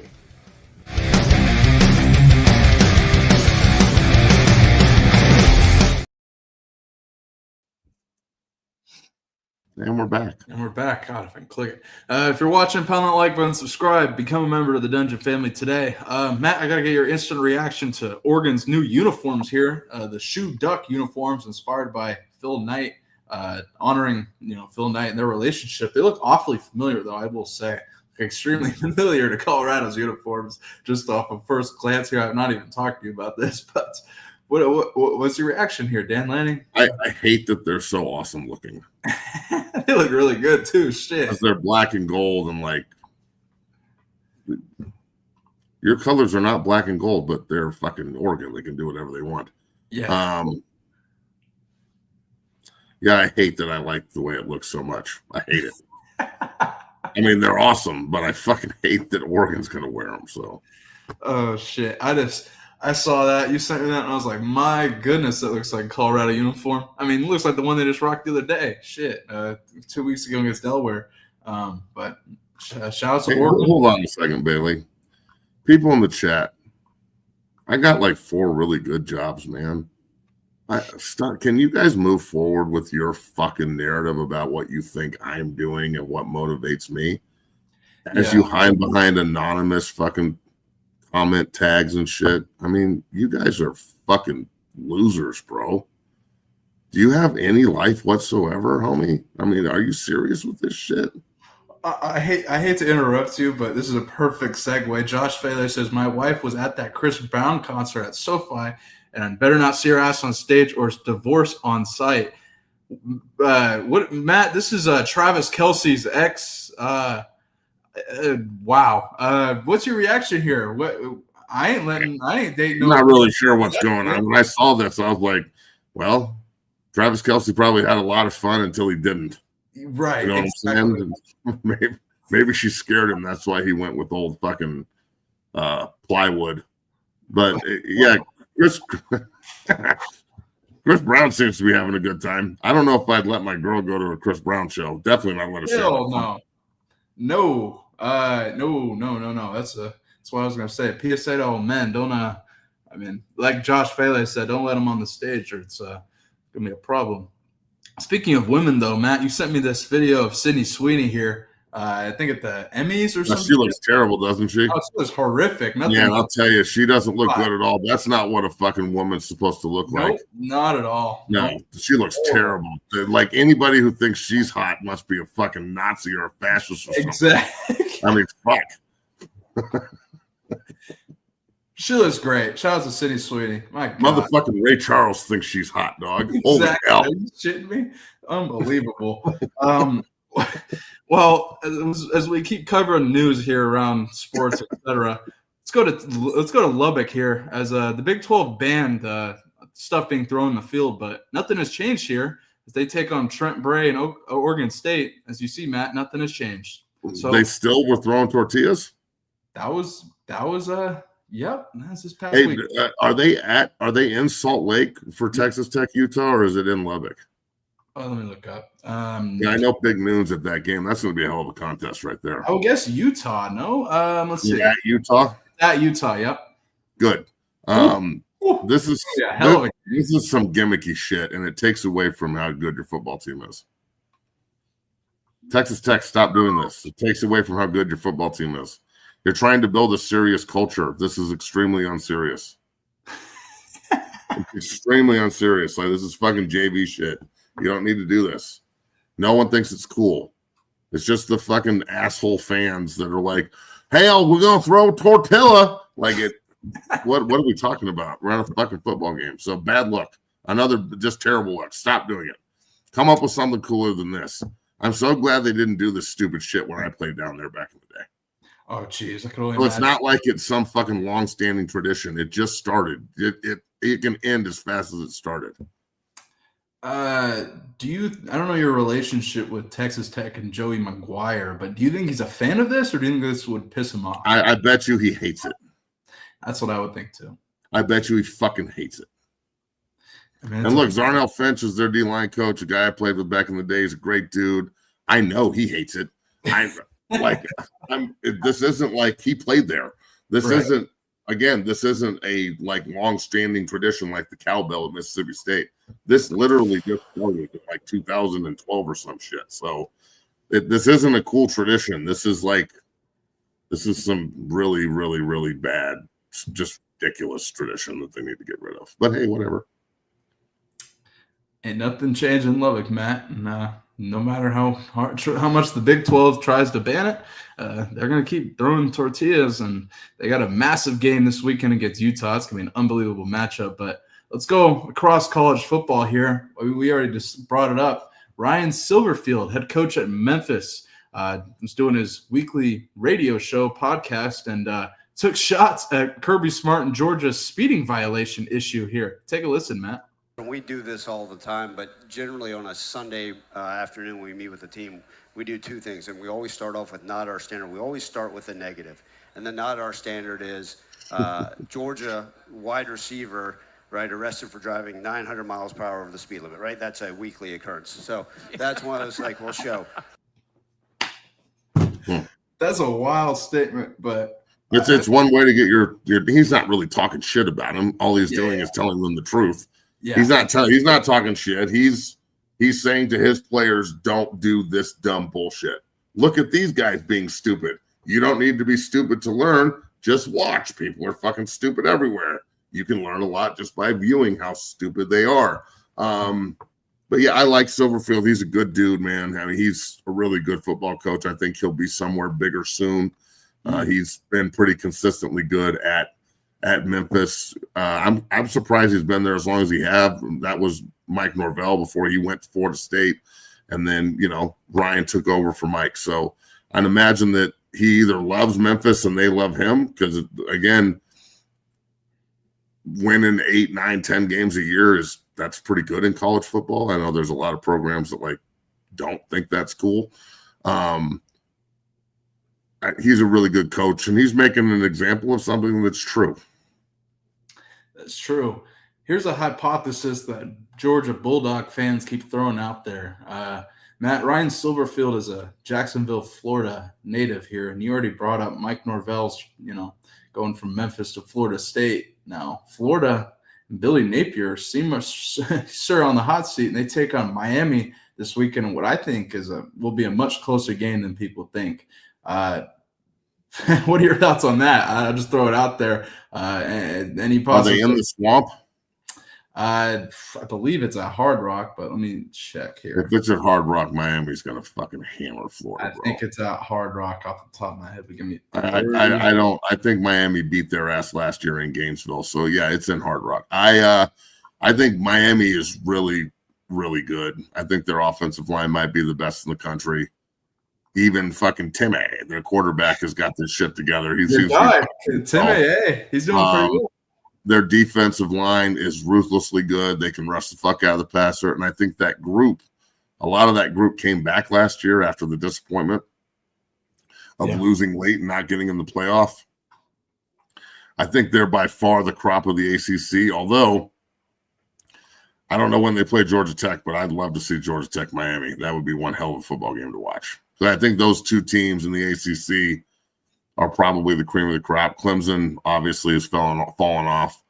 And we're back. God, if I can click it. If you're watching, pound that like button, subscribe, become a member of the Dungeon family today. Matt, I got to get your instant reaction to Oregon's new uniforms here. The Shoe Duck uniforms inspired by Phil Knight, honoring Phil Knight and their relationship. They look awfully familiar, though, I will say. Extremely familiar to Colorado's uniforms just off of first glance here. I'm not even talking to you about this, but what's your reaction here, Dan Lanning? I hate that they're so awesome looking. They look really good too. Shit, because they're black and gold and like Your colors are not black and gold, but they're fucking Oregon. They can do whatever they want. Yeah. Yeah, I hate that I like the way it looks so much. I hate it. I mean, they're awesome, but I fucking hate that Oregon's going to wear them. So, Oh shit! I saw that you sent me that, and I was like, my goodness, that looks like a Colorado uniform. I mean, it looks like the one they just rocked the other day. Shit, 2 weeks ago against Delaware. But shout out to hey, Oregon. hold on a second, Bailey. People in the chat, I got like 4 really good jobs, man. Can you guys move forward with your fucking narrative about what you think I'm doing and what motivates me? As you hide behind anonymous fucking comment tags and shit. I mean, you guys are fucking losers, bro. Do you have any life whatsoever, homie? I mean, are you serious with this shit? I hate to interrupt you, but this is a perfect segue. Josh Failer says, my wife was at that Chris Brown concert at SoFi, and I better not see her ass on stage or divorce on site. What, Matt? This is Travis Kelce's ex. Wow. What's your reaction here? What? I ain't dating. I'm not really sure what's going on. When I saw this, I was like, well, Travis Kelce probably had a lot of fun until he didn't. Right. You know what I'm saying? Maybe she scared him. That's why he went with old fucking plywood. But yeah, Chris Brown seems to be having a good time. I don't know if I'd let my girl go to a Chris Brown show. Definitely not let her. Hell no. No. That's what I was gonna say. PSA to all men. Don't I mean, like Josh Failer said, don't let him on the stage or it's gonna be a problem. Speaking of women, though, Matt, you sent me this video of Sydney Sweeney here. I think at the Emmys or something. She looks terrible, doesn't she? Oh, she looks horrific. Nothing. Yeah, I'll tell you, she doesn't look good at all. That's not what a fucking woman's supposed to look like. Not at all. No, she looks terrible. Like anybody who thinks she's hot must be a fucking Nazi or a fascist or something. Exactly. I mean, fuck. She looks great. Shout out to Sydney Sweeney. My God. Motherfucking Ray Charles thinks she's hot, dog. Exactly. Holy hell. Are you shitting me? Unbelievable. Well, as we keep covering news here around sports, etc., let's go to Lubbock here as the Big 12 banned stuff being thrown in the field, but nothing has changed here as they take on Trent Bray and Oregon State. As you see, Matt, nothing has changed. So they still were throwing tortillas. That was yep. That's this past Hey, week. are they in Salt Lake for Texas Tech, Utah, or is it in Lubbock? Oh, let me look up. Yeah, I know Big Noon's at that game. That's going to be a hell of a contest right there. I would guess Utah. No, let's see. At Utah. At Utah. Yep. Good. This is some gimmicky shit, and it takes away from how good your football team is. Texas Tech, stop doing this. It takes away from how good your football team is. You're trying to build a serious culture. This is extremely unserious. Extremely unserious. Like, this is fucking JV shit. You don't need to do this. No one thinks it's cool. It's just the fucking asshole fans that are like, hell, we're going to throw a tortilla. Like it. What are we talking about? We're at a fucking football game. So bad luck. Another just terrible luck. Stop doing it. Come up with something cooler than this. I'm so glad they didn't do this stupid shit when I played down there back in the day. Oh, geez. I can only imagine. It's not like it's some fucking long-standing tradition. It just started. It can end as fast as it started. I don't know your relationship with Texas Tech and Joey McGuire, but do you think he's a fan of this, or do you think this would piss him off? I bet you he hates it. That's what I would think too. I bet you he fucking hates it. And look, Zarnell Finch is their D-line coach, a guy I played with back in the day. He's a great dude. I know he hates it. This isn't like he played there. This isn't a like long-standing tradition like the cowbell at Mississippi State. This literally just started in like 2012 or some shit. So this isn't a cool tradition. This is some really, really, really bad, just ridiculous tradition that they need to get rid of. But hey, whatever. Ain't nothing changing in Lubbock, Matt. And no matter how much the Big 12 tries to ban it, they're going to keep throwing tortillas. And they got a massive game this weekend against Utah. It's going to be an unbelievable matchup. But let's go across college football here. We already just brought it up. Ryan Silverfield, head coach at Memphis, was doing his weekly radio show podcast and took shots at Kirby Smart and Georgia's speeding violation issue here. Take a listen, Matt. We do this all the time, but generally on a Sunday afternoon when we meet with the team, we do two things, and we always start off with not our standard. We always start with a negative, and the not our standard is Georgia wide receiver, right, arrested for driving 900 miles per hour over the speed limit, right? That's a weekly occurrence. So that's one of those, like, we'll show. That's a wild statement, but it's one way to get your he's not really talking shit about him. All he's doing is telling them the truth. yeah, He's not talking shit. He's saying to his players, don't do this dumb bullshit. Look at these guys being stupid. You don't need to be stupid to learn. Just watch. People are fucking stupid everywhere. You can learn a lot just by viewing how stupid they are. But yeah, I like Silverfield. He's a good dude, man. I mean, he's a really good football coach. I think he'll be somewhere bigger soon. He's been pretty consistently good at Memphis. I'm surprised he's been there as long as he have. That was Mike Norvell before he went to Florida State, and then Ryan took over for Mike. So I'd imagine that he either loves Memphis and they love him, because again, winning 8, 9, 10 games a year that's pretty good in college football. I know there's a lot of programs that don't think that's cool. He's a really good coach, and he's making an example of something that's true. that's true. Here's a hypothesis that Georgia Bulldog fans keep throwing out there. Matt, Ryan Silverfield is a Jacksonville, Florida native here, and you already brought up Mike Norvell's, going from Memphis to Florida State. Now, Florida and Billy Napier seem sir on the hot seat, and they take on Miami this weekend in what I think will be a much closer game than people think. What are your thoughts on that? I'll just throw it out there. Any positive? Are they in the swamp? I believe it's at Hard Rock, but let me check here. If it's at Hard Rock, Miami's gonna fucking hammer Florida. I think it's at Hard Rock off the top of my head. But give me. I don't. I think Miami beat their ass last year in Gainesville. So yeah, it's in Hard Rock. I think Miami is really, really good. I think their offensive line might be the best in the country. Even fucking Timmy, their quarterback, has got this shit together. He seems Timmy, he's doing pretty good. Their defensive line is ruthlessly good. They can rush the fuck out of the passer. And I think that group, a lot of that group came back last year after the disappointment of losing late and not getting in the playoff. I think they're by far the crop of the ACC, although I don't know when they play Georgia Tech, but I'd love to see Georgia Tech Miami. That would be one hell of a football game to watch. So I think those two teams in the ACC are probably the cream of the crop. Clemson obviously is falling off.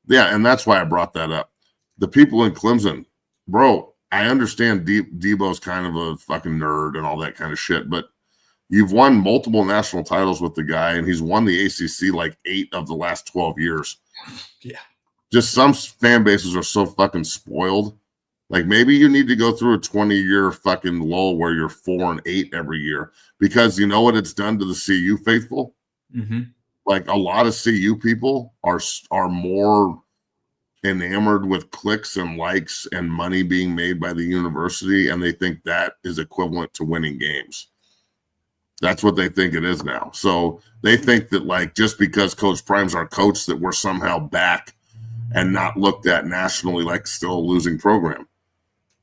Yeah, and that's why I brought that up. The people in Clemson, bro, I understand Debo's kind of a fucking nerd and all that kind of shit, but you've won multiple national titles with the guy, and he's won the ACC like 8 of the last 12 years. Yeah. Just some fan bases are so fucking spoiled. Like, maybe you need to go through a 20-year fucking lull where you're 4-8 every year, because you know what it's done to the CU faithful? Mm-hmm. Like, a lot of CU people are more enamored with clicks and likes and money being made by the university, and they think that is equivalent to winning games. That's what they think it is now. So they think that, like, just because Coach Prime's our coach, that we're somehow back and not looked at nationally like still a losing program.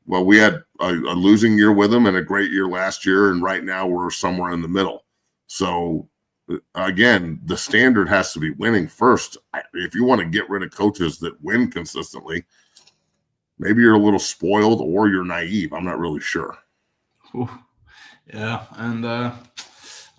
Well, we had a losing year with them and a great year last year, and right now we're somewhere in the middle. So, again, the standard has to be winning first. If you want to get rid of coaches that win consistently, maybe you're a little spoiled or you're naive. I'm not really sure. Ooh. Yeah, and I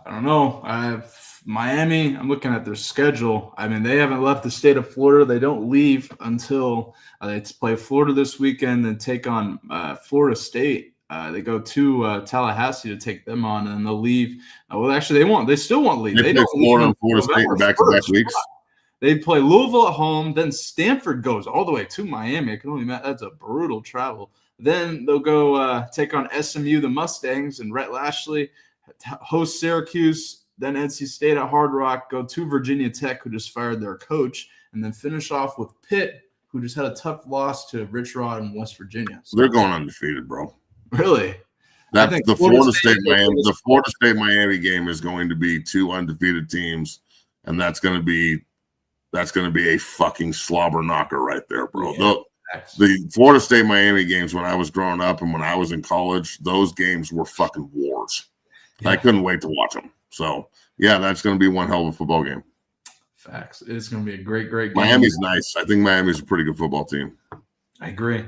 don't know. Miami, I'm looking at their schedule. I mean, they haven't left the state of Florida. They don't leave until they play Florida this weekend and take on Florida State. They go to Tallahassee to take them on, and they'll leave. Well, actually, they won't. They still won't leave. They play Florida and Florida State in back-to-back weeks. They play Louisville at home. Then Stanford goes all the way to Miami. I can only imagine that's a brutal travel. Then they'll go take on SMU, the Mustangs, and Rhett Lashley, host Syracuse. Then NC State at Hard Rock, go to Virginia Tech, who just fired their coach, and then finish off with Pitt, who just had a tough loss to Rich Rod in West Virginia. So they're going undefeated, bro. Really? That's the Florida State Miami game is going to be 2 undefeated teams and that's going to be a fucking slobber knocker right there, bro. Yeah. The Florida State Miami games when I was growing up and when I was in college, those games were fucking wars. Yeah. I couldn't wait to watch them. So yeah, that's going to be one hell of a football game. Facts. It's going to be a great game. Miami's nice. I think Miami's a pretty good football team. I agree.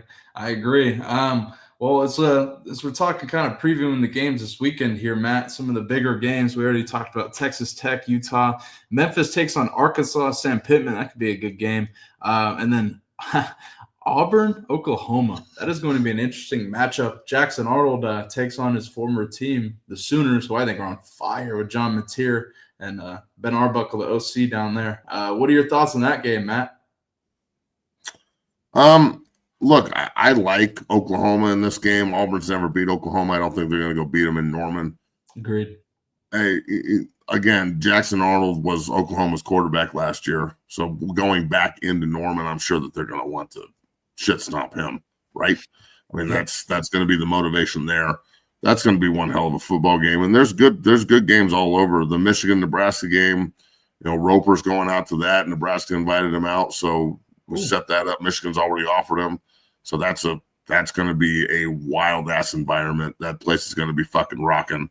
Well, as we're talking, kind of previewing the games this weekend here, Matt, some of the bigger games. We already talked about Texas Tech, Utah. Memphis takes on Arkansas, Sam Pittman. That could be a good game. And then Auburn, Oklahoma. That is going to be an interesting matchup. Jackson Arnold takes on his former team, the Sooners, who I think are on fire with John Mateer and Ben Arbuckle, the OC down there. What are your thoughts on that game, Matt? Look, I like Oklahoma in this game. Auburn's never beat Oklahoma. I don't think they're going to go beat them in Norman. Agreed. Hey, again, Jackson Arnold was Oklahoma's quarterback last year. So going back into Norman, I'm sure that they're going to want to shit stomp him, right? I mean, that's going to be the motivation there. That's going to be one hell of a football game. And there's good games all over. The Michigan-Nebraska game, Roper's going out to that. Nebraska invited him out, so we set that up. Michigan's already offered him. So that's going to be a wild-ass environment. That place is going to be fucking rocking.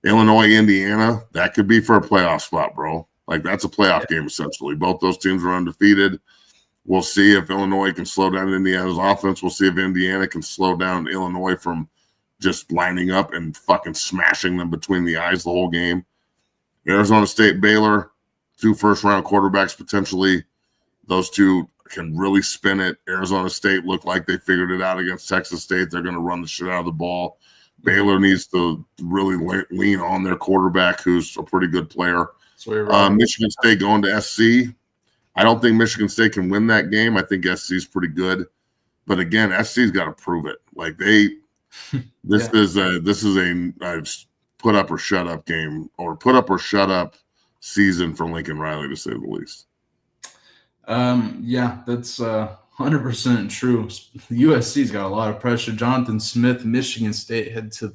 Illinois, Indiana, that could be for a playoff spot, bro. Like, that's a playoff game, essentially. Both those teams are undefeated. We'll see if Illinois can slow down Indiana's offense. We'll see if Indiana can slow down Illinois from just lining up and fucking smashing them between the eyes the whole game. Arizona State, Baylor, 2 first-round quarterbacks potentially. Those two can really spin it. Arizona State looked like they figured it out against Texas State. They're going to run the shit out of the ball. Baylor needs to really lean on their quarterback, who's a pretty good player. Michigan State going to SC. I don't think Michigan State can win that game. I think SC is pretty good. But again, SC's got to prove it. Like this is a put up or shut up game, or put up or shut up season for Lincoln Riley, to say the least. That's 100% true. The USC's got a lot of pressure. Jonathan Smith, Michigan State head to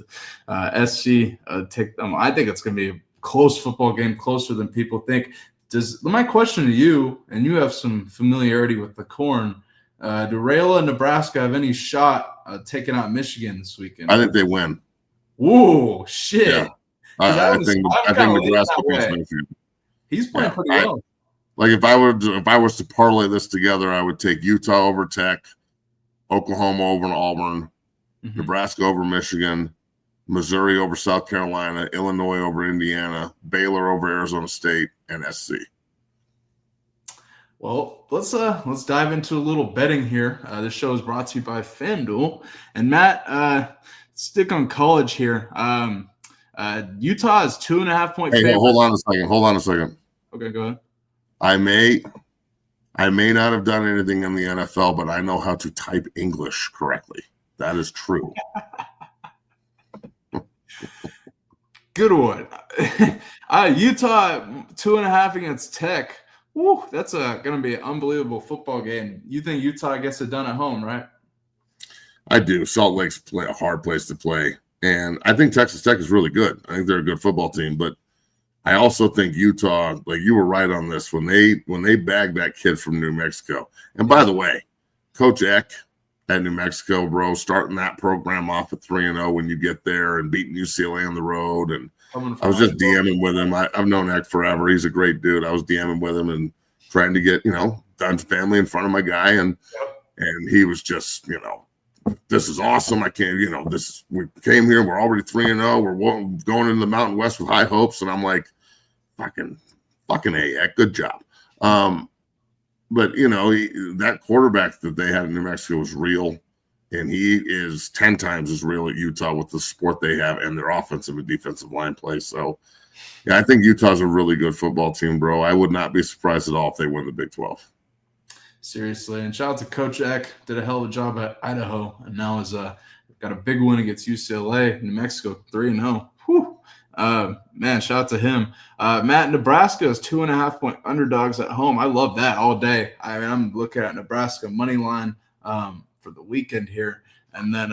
the SC. Take them. I think it's going to be a close football game, closer than people think. My question to you, and you have some familiarity with the Corn, do Rayla and Nebraska have any shot taking out Michigan this weekend? I think they win. Whoa, shit! Yeah. I think Nebraska beats Michigan. He's playing pretty well. Like if I was to parlay this together, I would take Utah over Tech, Oklahoma over Auburn, Nebraska over Michigan, Missouri over South Carolina, Illinois over Indiana, Baylor over Arizona State, and SC. Well, let's dive into a little betting here. This show is brought to you by FanDuel. And Matt, stick on college here. Utah is 2.5-point favorite. Hey, hold on a second. Okay, go ahead. I may not have done anything in the NFL, but I know how to type English correctly. That is true. Good one. Utah 2.5 against Tech. Woo, that's going to be an unbelievable football game. You think Utah gets it done at home, right? I do. Salt Lake's a hard place to play, and I think Texas Tech is really good. I think they're a good football team, but I also think Utah, like you were right on this, when they bagged that kid from New Mexico. And by the way, Coach Eck at New Mexico, bro, starting that program off at 3-0 when you get there and beating UCLA on the road. And I was just DMing with him. I've known Eck forever. He's a great dude. I was DMing with him and trying to get, done family in front of my guy. And he was just, this is awesome. I can't, we came here. We're already 3-0. We're going into the Mountain West with high hopes. And I'm like, fucking A, Eck, good job. But, that quarterback that they had in New Mexico was real, and he is 10 times as real at Utah with the support they have and their offensive and defensive line play. So, yeah, I think Utah's a really good football team, bro. I would not be surprised at all if they win the Big 12. Seriously, and shout out to Coach Eck. Did a hell of a job at Idaho, and now is got a big win against UCLA. New Mexico 3-0. Whew. Man, shout out to him. Matt, Nebraska is 2.5-point underdogs at home. I love that all day. I mean, I'm looking at Nebraska money line for the weekend here. And then,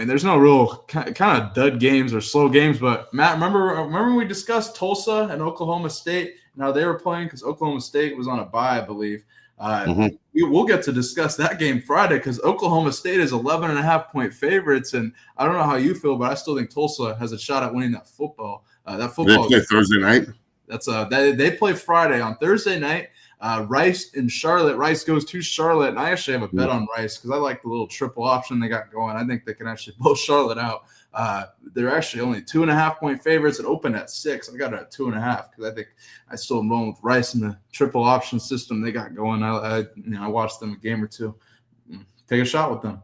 there's no real kind of dud games or slow games. But Matt, remember we discussed Tulsa and Oklahoma State, and how they were playing because Oklahoma State was on a bye, I believe. Mhm. We'll get to discuss that game Friday because Oklahoma State is 11.5-point favorites, and I don't know how you feel, but I still think Tulsa has a shot at winning that football. They play Thursday night. That's they play Friday. On Thursday night. Rice and Charlotte. Rice goes to Charlotte, and I actually have a bet on Rice because I like the little triple option they got going. I think they can actually blow Charlotte out. They're actually only 2.5-point favorites and open at 6. I got it at 2.5 because I think I still am rolling with Rice in the triple option system they got going. I watched them a game or two. Take a shot with them.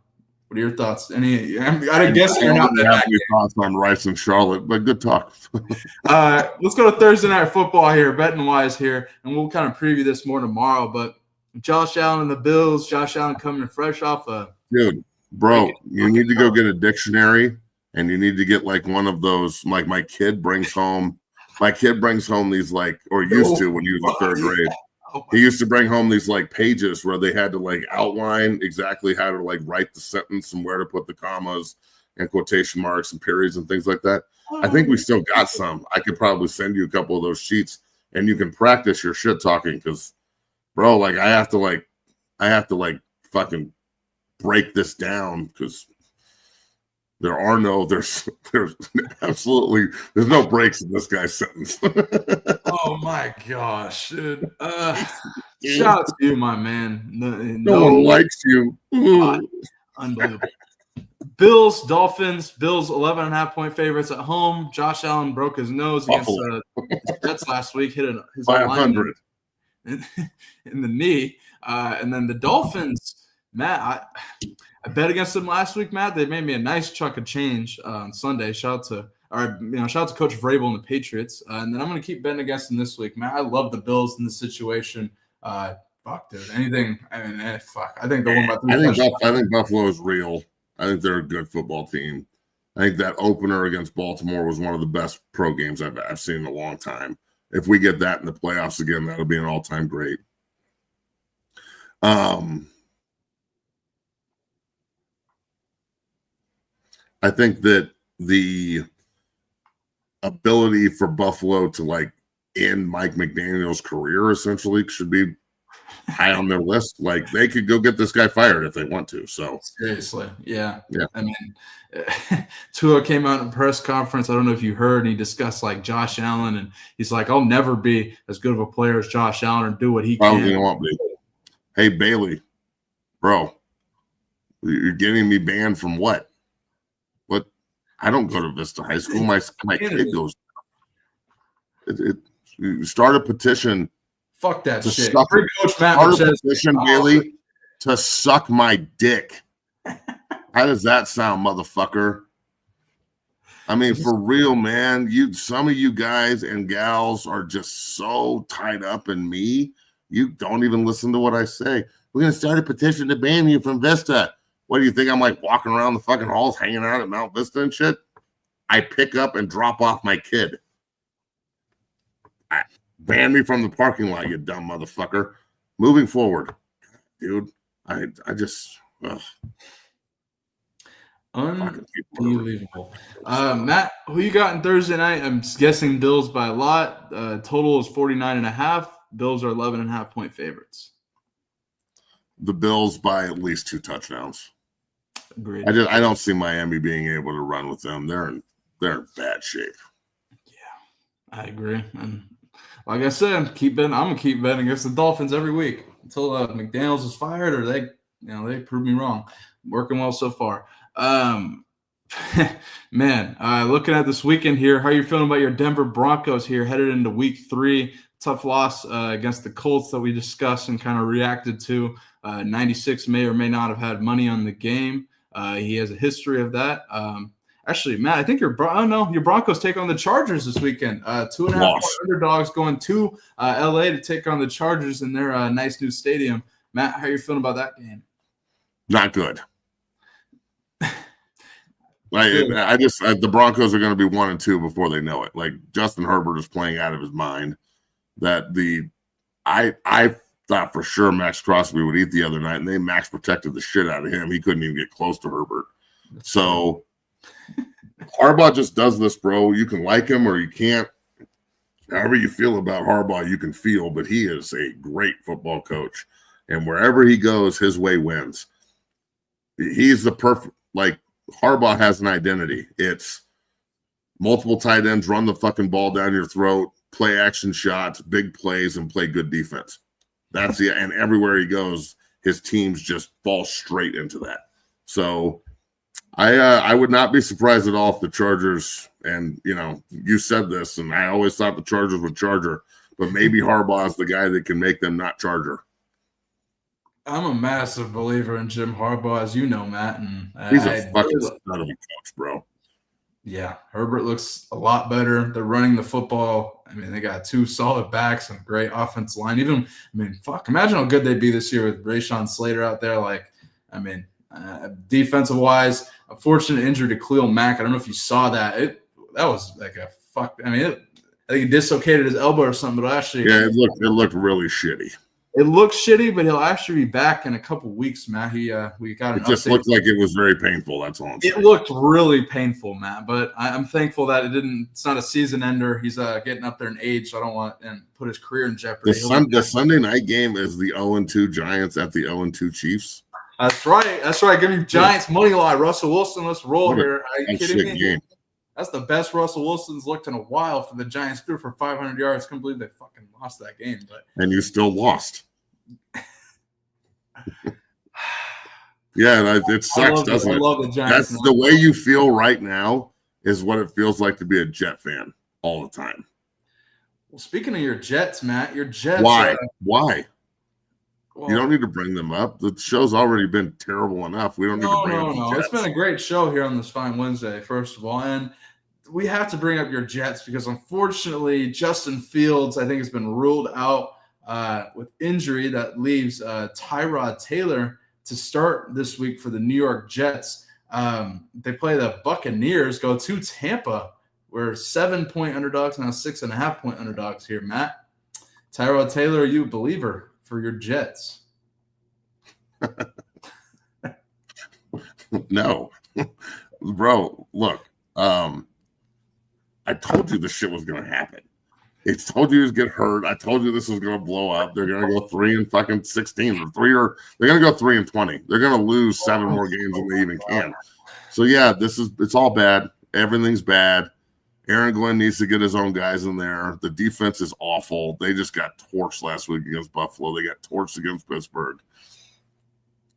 What are your thoughts? I guess you're not have any thoughts on Rice and Charlotte, but good talk. Let's go to Thursday night football here, betting wise here, and we'll kind of preview this more tomorrow. But Josh Allen and the Bills. Josh Allen coming fresh off dude, bro, you need to go get a dictionary, and you need to get like one of those. Like my kid brings home these or used to when he was in third grade. He used to bring home these like pages where they had to like outline exactly how to like write the sentence and where to put the commas and quotation marks and periods and things like that. I think we still got some. I could probably send you a couple of those sheets and you can practice your shit talking because, bro, like I have to fucking break this down because there's absolutely no breaks in this guy's sentence. Oh my gosh, dude. Shout out to you, my man. No one likes you. Unbelievable. Bills, Dolphins. Bills 11.5-point favorites at home. Josh Allen broke his nose against the Jets last week, hit his by 100 in the knee. And then the Dolphins, Matt, I bet against them last week, Matt. They made me a nice chunk of change on Sunday. Shout out to Coach Vrabel and the Patriots. And then I'm going to keep betting against them this week, Matt. I love the Bills in this situation. Fuck, dude. Anything. Fuck. I think they'll win by 3. I think Buffalo is real. I think they're a good football team. I think that opener against Baltimore was one of the best pro games I've seen in a long time. If we get that in the playoffs again, that'll be an all-time great. I think that the ability for Buffalo to like end Mike McDaniel's career essentially should be high on their list. Like they could go get this guy fired if they want to. So seriously, yeah. I mean, Tua came out in a press conference. I don't know if you heard. And he discussed like Josh Allen, and he's like, "I'll never be as good of a player as Josh Allen and do what he probably can." Won't be. Hey Bailey, bro, you're getting me banned from what? What? I don't go to Vista High School. My kid goes. You start a petition. Fuck that shit. Start a petition, Bailey, to suck my dick. How does that sound, motherfucker? I mean, for real, man. Some of you guys and gals are just so tied up in me. You don't even listen to what I say. We're gonna start a petition to ban you from Vista. What do you think? I'm like walking around the fucking halls, hanging out at Mount Vista and shit. I pick up and drop off my kid. Ban me from the parking lot, you dumb motherfucker. Moving forward, dude. I just unbelievable. Matt, who you got in Thursday night? I'm guessing Bills by a lot. Total is 49.5. Bills are 11.5-point favorites. The Bills by at least 2 touchdowns. Agreed. I don't see Miami being able to run with them. They're in bad shape. Yeah, I agree. And like I said, I'm gonna keep betting against the Dolphins every week until McDaniels is fired or they prove me wrong. Working well so far. Man, looking at this weekend here, how are you feeling about your Denver Broncos here headed into week 3? Tough loss against the Colts that we discussed and kind of reacted to. 96 may or may not have had money on the game. He has a history of that. Actually, Matt, I think your Broncos take on the Chargers this weekend. 2.5 underdogs going to LA to take on the Chargers in their nice new stadium. Matt, how are you feeling about that game? Not good. The Broncos are going to be 1-2 before they know it. Like Justin Herbert is playing out of his mind. I thought for sure Max Crosby would eat the other night, and they max protected the shit out of him. He couldn't even get close to Herbert. So Harbaugh just does this, bro. You can like him or you can't. however you feel about Harbaugh, you can feel, but he is a great football coach. And wherever he goes, his way wins. He's the perfect, like, Harbaugh has an identity. It's multiple tight ends, run the fucking ball down your throat, play action shots, big plays, and play good defense. That's the, and everywhere he goes, his teams just fall straight into that. So I would not be surprised at all if the Chargers, and you said this, and I always thought the Chargers would charger, but maybe Harbaugh is the guy that can make them not charger. I'm a massive believer in Jim Harbaugh, as you know, Matt. And he's a fucking stud of a coach, bro. Yeah, Herbert looks a lot better. They're running the football. I mean, they got 2 solid backs and a great offensive line. Imagine how good they'd be this year with Rashawn Slater out there. Defensive-wise, a fortunate injury to Khalil Mack. I don't know if you saw that. That was like a fuck. I think he dislocated his elbow or something, but actually, yeah, it looked really shitty. It looks shitty, but he'll actually be back in a couple weeks, Matt. We got an It just update. looked like it was very painful. That's all I'm saying. It looked really painful, Matt, but I'm thankful that it's not a season ender. He's getting up there in age, so I don't want to put his career in jeopardy. The Sunday night game is the 0-2 Giants at the 0-2 Chiefs. That's right. Give me Giants money line. Russell Wilson, let's roll here. Are you kidding me? Game. That's the best Russell Wilson's looked in a while for the Giants. Threw for 500 yards. Couldn't believe they fucking lost that game. And you still lost. Yeah, it sucks, doesn't it? I love the Giants. That's the way you feel right now is what it feels like to be a Jet fan all the time. Well, speaking of your Jets, Matt, your Jets. Why? Why? Well, you don't need to bring them up. The show's already been terrible enough. We don't need to bring up the Jets. It's been a great show here on this fine Wednesday, first of all. And we have to bring up your Jets because, unfortunately, Justin Fields, I think, has been ruled out with injury. That leaves Tyrod Taylor to start this week for the New York Jets. They play the Buccaneers, go to Tampa. We're 7-point underdogs, now 6.5-point underdogs here, Matt. Tyrod Taylor, are you a believer for your Jets? No. Bro, look. I told you this shit was going to happen. I told you he was get hurt. I told you this was going to blow up. They're going to go 3-16. They're going to go 3-20. They're going to lose 7 more games than they even can. So yeah, it's all bad. Everything's bad. Aaron Glenn needs to get his own guys in there. The defense is awful. They just got torched last week against Buffalo. They got torched against Pittsburgh.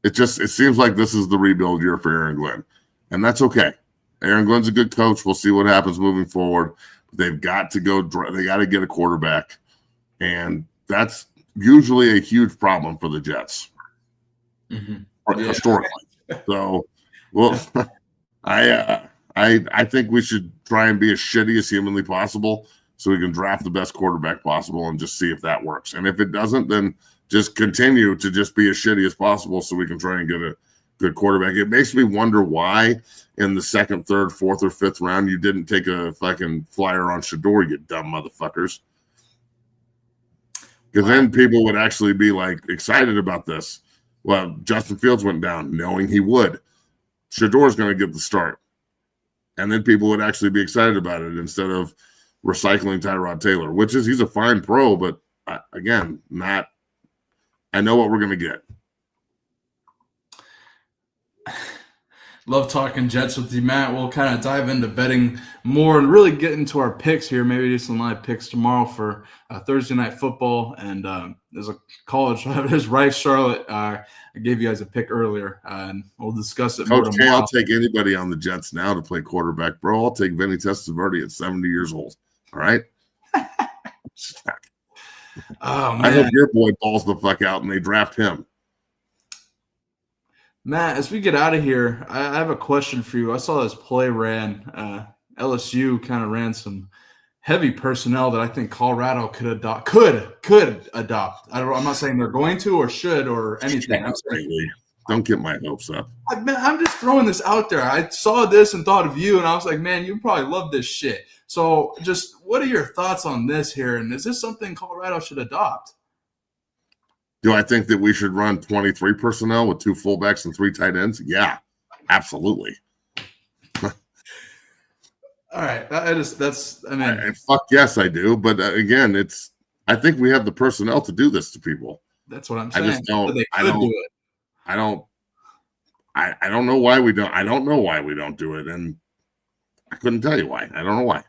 It seems like this is the rebuild year for Aaron Glenn, and that's okay. Aaron Glenn's a good coach. We'll see what happens moving forward. They've got to go. They got to get a quarterback, and that's usually a huge problem for the Jets historically. So, well, I think we should try and be as shitty as humanly possible, so we can draft the best quarterback possible and just see if that works. And if it doesn't, then just continue to just be as shitty as possible, so we can try and get a good quarterback. It makes me wonder why in the 2nd, 3rd, 4th, or 5th round you didn't take a fucking flyer on Shador, you dumb motherfuckers. Because then people would actually be like excited about this. Well, Justin Fields went down knowing he would. Shador's going to get the start. And then people would actually be excited about it instead of recycling Tyrod Taylor, he's a fine pro, but again, I know what we're going to get. Love talking Jets with you, Matt. We'll kind of dive into betting more and really get into our picks here. Maybe do some live picks tomorrow for Thursday night football. And there's a college. There's Rice Charlotte. I gave you guys a pick earlier, and we'll discuss it more tomorrow. I'll take anybody on the Jets now to play quarterback, bro. I'll take Vinny Testaverde at 70 years old. All right. Oh, man. I hope your boy balls the fuck out and they draft him. Matt, as we get out of here, I have a question for you. I saw this play ran. LSU kind of ran some heavy personnel that I think Colorado could adopt. Could adopt. I'm not saying they're going to or should or anything. I'm saying, don't get my hopes up. I'm just throwing this out there. I saw this and thought of you, and I was like, man, you probably love this shit. So just what are your thoughts on this here? And is this something Colorado should adopt? Do I think that we should run 23 personnel with 2 fullbacks and 3 tight ends? Yeah, absolutely. All right, that's. I mean, And fuck yes, I do. But again, I think we have the personnel to do this to people. that's what I'm saying. I just don't. They I could don't. do it. I don't know why we don't. I don't know why we don't do it, and I couldn't tell you why. I don't know why.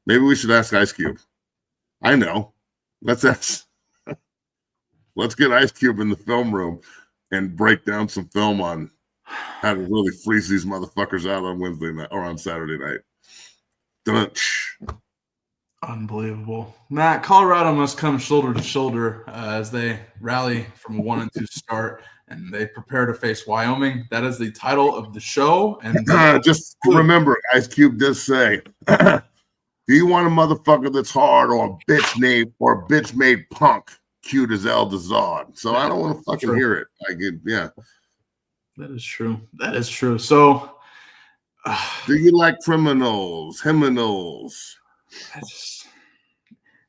Maybe we should ask Ice Cube. I know. Let's ask. Let's get Ice Cube in the film room and break down some film on how to really freeze these motherfuckers out on Wednesday night or on Saturday night. Dun-ch. Unbelievable. Matt, Colorado must come shoulder to shoulder as they rally from a 1-2 start and they prepare to face Wyoming. That is the title of the show. And just remember, Ice Cube does say, do you want a motherfucker that's hard or a bitch made punk cute as El Dazard? So I don't want to fucking hear it. Yeah. That is true. That is true. So do you like criminals, criminals?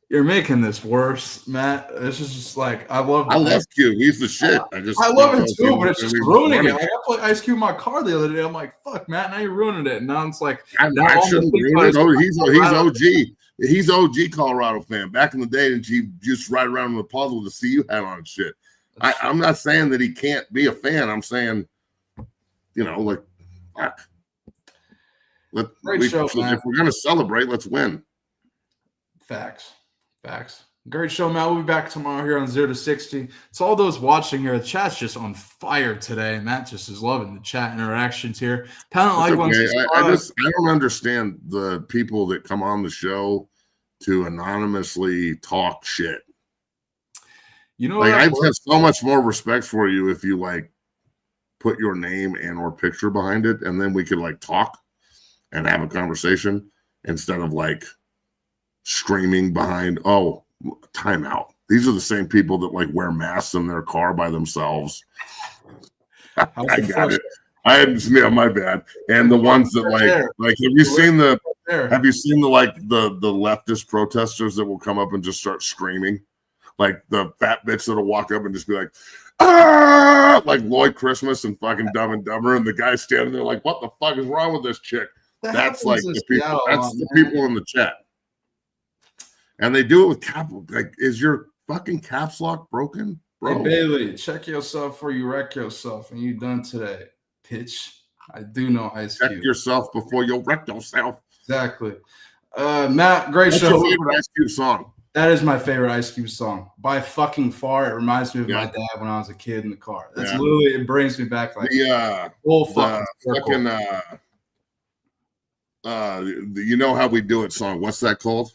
You're making this worse, Matt. This is just like I love Cube. He's the shit. I love him too, but it's just ruining it. Like I played Ice Cube in my car the other day. I'm like, fuck, Matt, now you're ruining it. And now it's like I shouldn't ruin it. Oh, he's OG. He's OG Colorado fan. Back in the day, and he just ride around in the puzzle to see you hat on and shit. I'm not saying that he can't be a fan. I'm saying, like, fuck. If we're gonna celebrate, let's win. Facts. Great show, Matt. We'll be back tomorrow here on 0 to 60. It's all those watching here. The chat's just on fire today. Matt just is loving the chat interactions here. I don't understand the people that come on the show to anonymously talk shit. You know, like I have so much more respect for you if you like put your name and or picture behind it, and then we could like talk and have a conversation instead of like screaming behind, oh, timeout. These are the same people that like wear masks in their car by themselves. I got it. My bad. And the ones that like have you seen the leftist protesters that will come up and just start screaming? Like the fat bitch that'll walk up and just be like, ah, like Lloyd Christmas and fucking Dumb and Dumber, and the guy standing there like, what the fuck is wrong with this chick? That's like the people. That's the people in the chat, and they do it with cap. Like, is your fucking caps lock broken, bro? Hey Bailey, check yourself before you wreck yourself, and you done today, pitch. I do know Ice Cube. Check yourself before you wreck yourself. Exactly. Matt, great show. What's your favorite Ice Cube song? That is my favorite Ice Cube song by fucking far. It reminds me of my dad when I was a kid in the car. That's literally, it brings me back like full fucking you know how we do it song. What's that called?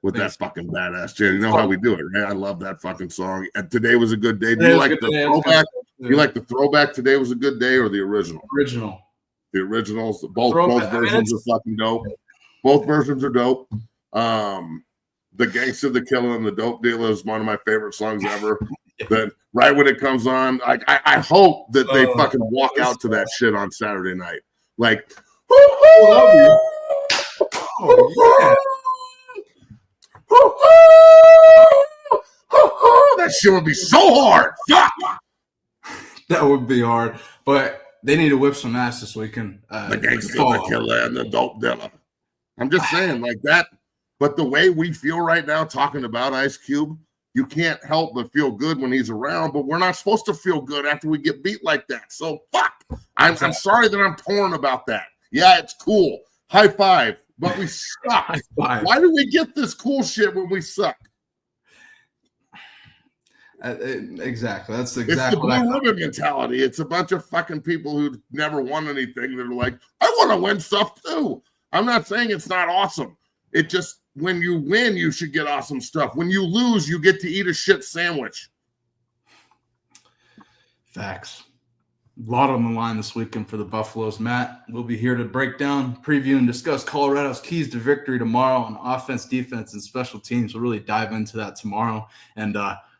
With that fucking badass jam. You know how we do it, right? I love that fucking song. And Today Was a Good Day. Do you like the throwback? You like the throwback Today Was a Good Day or the original? Original. The originals. Both versions are fucking dope. Both versions are dope. The Gangster, the Killer, and the Dope Dealer is one of my favorite songs ever. That right when it comes on, I hope that they fucking walk out to that shit on Saturday night. Like, that shit would be so hard. Fuck. That would be hard, but they need to whip some ass this weekend. The Gangster, the Killer, and the Dope Dealer. I'm just saying, like that. But the way we feel right now talking about Ice Cube, you can't help but feel good when he's around, but we're not supposed to feel good after we get beat like that. So fuck. I'm sorry that I'm torn about that. Yeah, it's cool. High five. But we suck. Why do we get this cool shit when we suck? Exactly. That's exactly. It's the blue ribbon mentality. It's a bunch of fucking people who never won anything that are like, I want to win stuff too. I'm not saying it's not awesome. It just, when you win, you should get awesome stuff. When you lose, you get to eat a shit sandwich. Facts. A lot on the line this weekend for the Buffaloes. Matt, we'll be here to break down, preview, and discuss Colorado's keys to victory tomorrow on offense, defense, and special teams. We'll really dive into that tomorrow and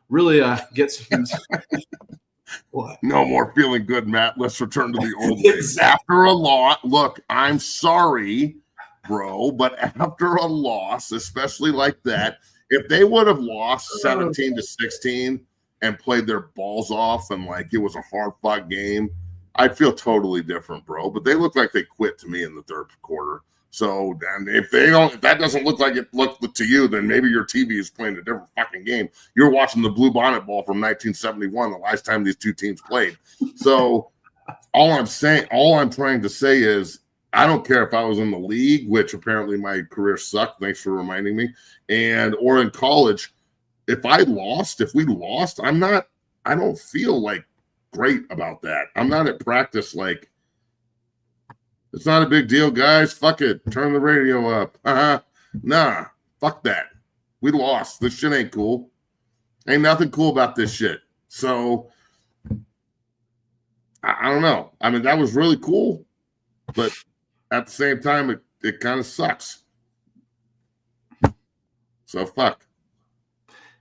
really get some. What? No more feeling good, Matt. Let's return to the old days. After a loss, look, I'm sorry, bro, but after a loss, especially like that, if they would have lost 17-16 and played their balls off and like it was a hard-fought game, I'd feel totally different, bro. But they look like they quit to me in the third quarter. So, and if that doesn't look like it looked to you, then maybe your TV is playing a different fucking game. You're watching the Blue Bonnet Ball from 1971, the last time these two teams played. So, all I'm trying to say is, I don't care if I was in the league, which apparently my career sucked. Thanks for reminding me. Or in college, if we lost, I don't feel like great about that. I'm not at practice like, it's not a big deal, guys. Fuck it. Turn the radio up. Nah, fuck that. We lost. This shit ain't cool. Ain't nothing cool about this shit. So, I don't know. I mean, that was really cool, but at the same time, it kind of sucks. So, fuck.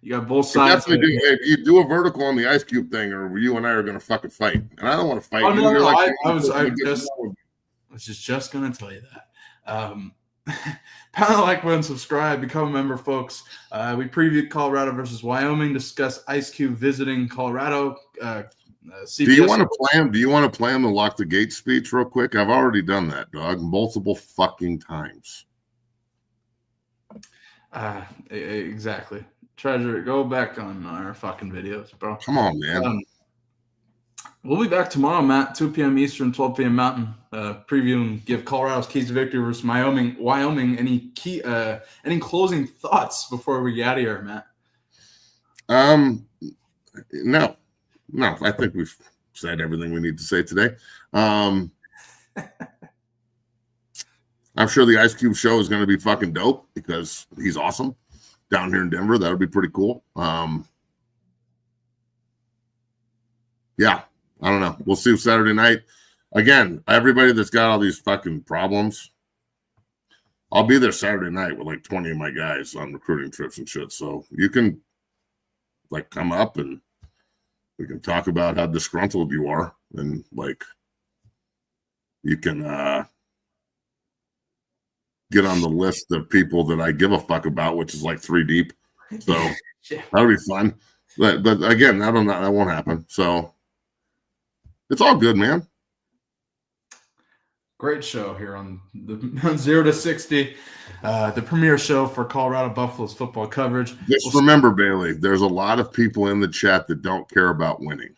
You got both sides. If you do a vertical on the Ice Cube thing, or you and I are going to fucking fight. And I don't want to fight. Oh, you. no, Like, I was just going to tell you that. Pound the like button, subscribe, become a member, folks. We previewed Colorado versus Wyoming, discuss Ice Cube visiting Colorado. Do you want to play him the lock the gate speech real quick? I've already done that, dog, multiple fucking times. Exactly. Treasure, go back on our fucking videos, bro. Come on, man. We'll be back tomorrow, Matt, 2 p.m. Eastern, 12 p.m. Mountain. Preview and give Colorado's keys to victory versus Wyoming. Any closing thoughts before we get out of here, Matt? No. I think we've said everything we need to say today. I'm sure the Ice Cube show is going to be fucking dope because he's awesome down here in Denver. That'll be pretty cool. Yeah. I don't know. We'll see Saturday night. Again, everybody that's got all these fucking problems, I'll be there Saturday night with like 20 of my guys on recruiting trips and shit. So you can like come up and we can talk about how disgruntled you are. And like you can get on the list of people that I give a fuck about, which is like 3 deep. So that'll be fun. But again, that won't happen. So it's all good, man. Great show here on the 0 to 60, the premier show for Colorado Buffaloes football coverage. Just remember, Bailey, there's a lot of people in the chat that don't care about winning.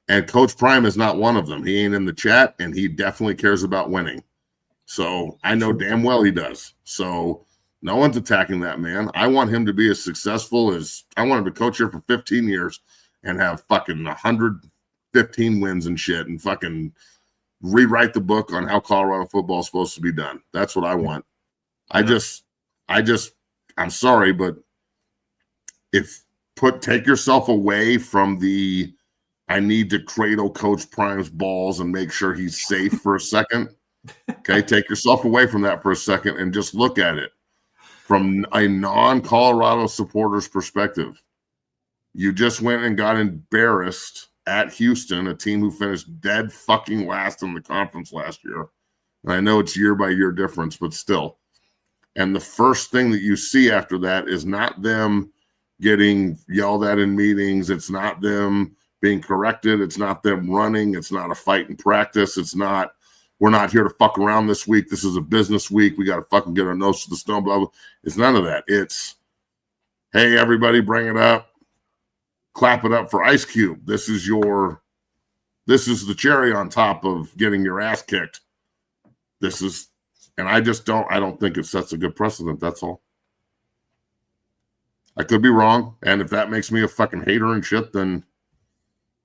And Coach Prime is not one of them. He ain't in the chat, and he definitely cares about winning. So I know damn well he does. So no one's attacking that man. I want him to be as successful as – I want him to coach here for 15 years and have fucking 115 wins and shit and fucking – rewrite the book on how Colorado football is supposed to be done. That's what I want. I'm sorry, but take yourself away from the I need to cradle Coach Prime's balls and make sure he's safe for a second. Okay, take yourself away from that for a second and just look at it from a non-Colorado supporter's perspective. You just went and got embarrassed at Houston, a team who finished dead fucking last in the conference last year. And I know it's year by year difference, but still. And the first thing that you see after that is not them getting yelled at in meetings. It's not them being corrected. It's not them running. It's not a fight in practice. It's not, we're not here to fuck around this week. This is a business week. We got to fucking get our nose to the stone, blah, blah. It's none of that. It's, hey, everybody, bring it up. Clap it up for Ice Cube. This is the cherry on top of getting your ass kicked. And I don't think it sets a good precedent. That's all. I could be wrong. And if that makes me a fucking hater and shit, then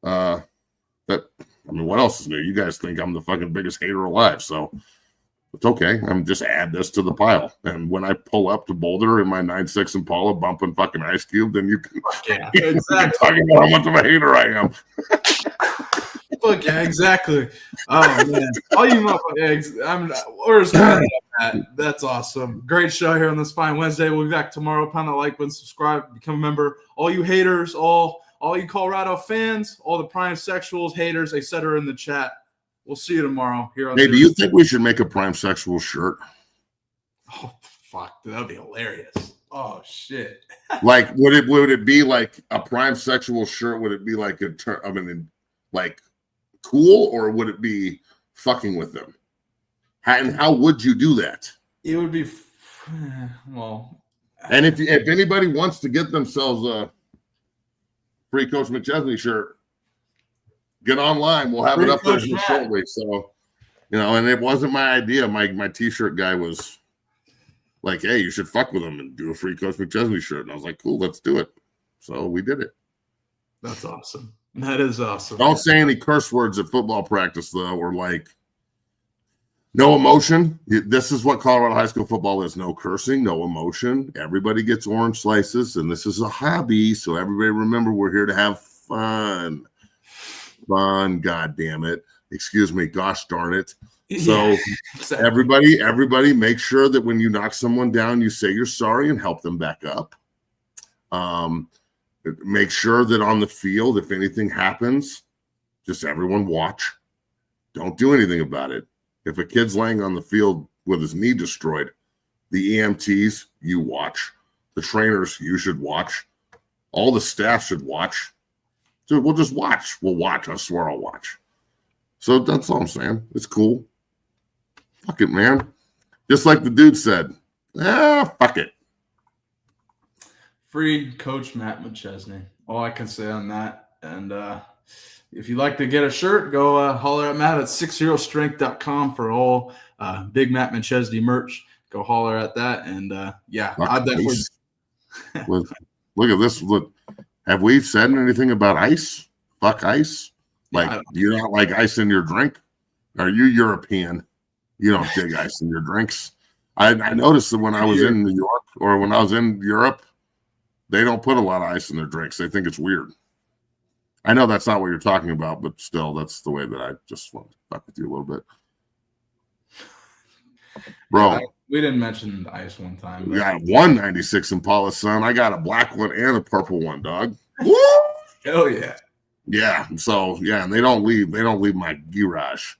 what else is new? You guys think I'm the fucking biggest hater alive. So it's okay. I'm just add this to the pile. And when I pull up to Boulder in my 9.6 Impala bumping fucking Ice Cube, then you can, talk about how much of a hater I am. Look, yeah, exactly. Oh, man. All you motherfuckers, that's awesome. Great show here on this fine Wednesday. We'll be back tomorrow. Pound that like button, subscribe, become a member. All you haters, all you Colorado fans, all the prime sexuals, haters, etc. in the chat. We'll see you tomorrow here on. Hey, do you think we should make a prime sexual shirt? Oh fuck, that'd be hilarious. Oh shit. Like, would it be like a prime sexual shirt? Would it be like like cool, or would it be fucking with them? And how would you do that? It would be well. And if anybody wants to get themselves a free Coach McChesney shirt, get online. We'll have it up there shortly. So, and it wasn't my idea. My T-shirt guy was like, "Hey, you should fuck with him and do a free Coach McChesney shirt." And I was like, "Cool, let's do it." So we did it. That's awesome. That is awesome. Don't say any curse words at football practice, though, or like no emotion. This is what Colorado high school football is. No cursing, no emotion. Everybody gets orange slices, and this is a hobby. So everybody remember, we're here to have fun. Fun, God damn it. Excuse me, gosh darn it. So exactly. everybody make sure that when you knock someone down, you say you're sorry and help them back up. Make sure that on the field, if anything happens, just everyone watch. Don't do anything about it. If a kid's laying on the field with his knee destroyed, the EMTs, you watch. The trainers, you should watch. All the staff should watch. Dude, we'll just watch. We'll watch. I swear I'll watch. So that's all I'm saying. It's cool. Fuck it, man. Just like the dude said, fuck it. Free Coach Matt McChesney. All I can say on that. And if you'd like to get a shirt, go holler at Matt at 60strength.com for all Big Matt McChesney merch. Go holler at that. And I definitely. Look at this. Look, have we said anything about ice? Fuck ice. Like, do you not like ice in your drink? Are you European? You don't dig ice in your drinks. I noticed that when I was in New York or when I was in Europe, they don't put a lot of ice in their drinks. They think it's weird. I know that's not what you're talking about, but still, that's the way that I just want to fuck with you a little bit. Bro. We didn't mention the ice one time. We got 196 Impala, son. I got a black one and a purple one, dog. Woo! Hell yeah. Yeah. So, and they don't leave my garage.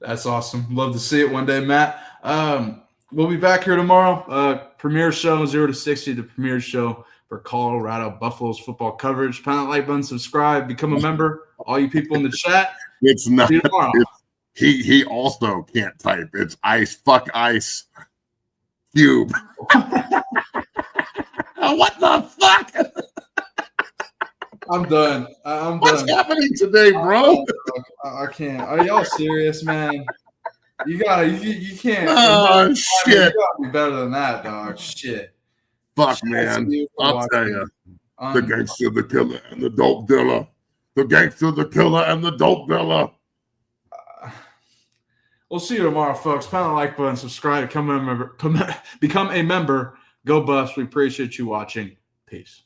That's awesome. Love to see it one day, Matt. We'll be back here tomorrow. Premiere show, 0 to 60, the premiere show for Colorado Buffaloes football coverage. Pound that like button, subscribe, become a member. All you people in the chat. It's not. He also can't type. It's ice. Fuck ice. Cube. What the fuck? I'm done. What's happening today, bro? I can't. Are y'all serious, man? You can't. Oh, shit. You gotta be better than that, dog. Shit. Fuck, man. I'll tell you. The gangster, the killer, and the dope dealer. The gangster, the killer, and the dope dealer. We'll see you tomorrow, folks. Pound the like button, subscribe, become a member. Go Buffs. We appreciate you watching. Peace.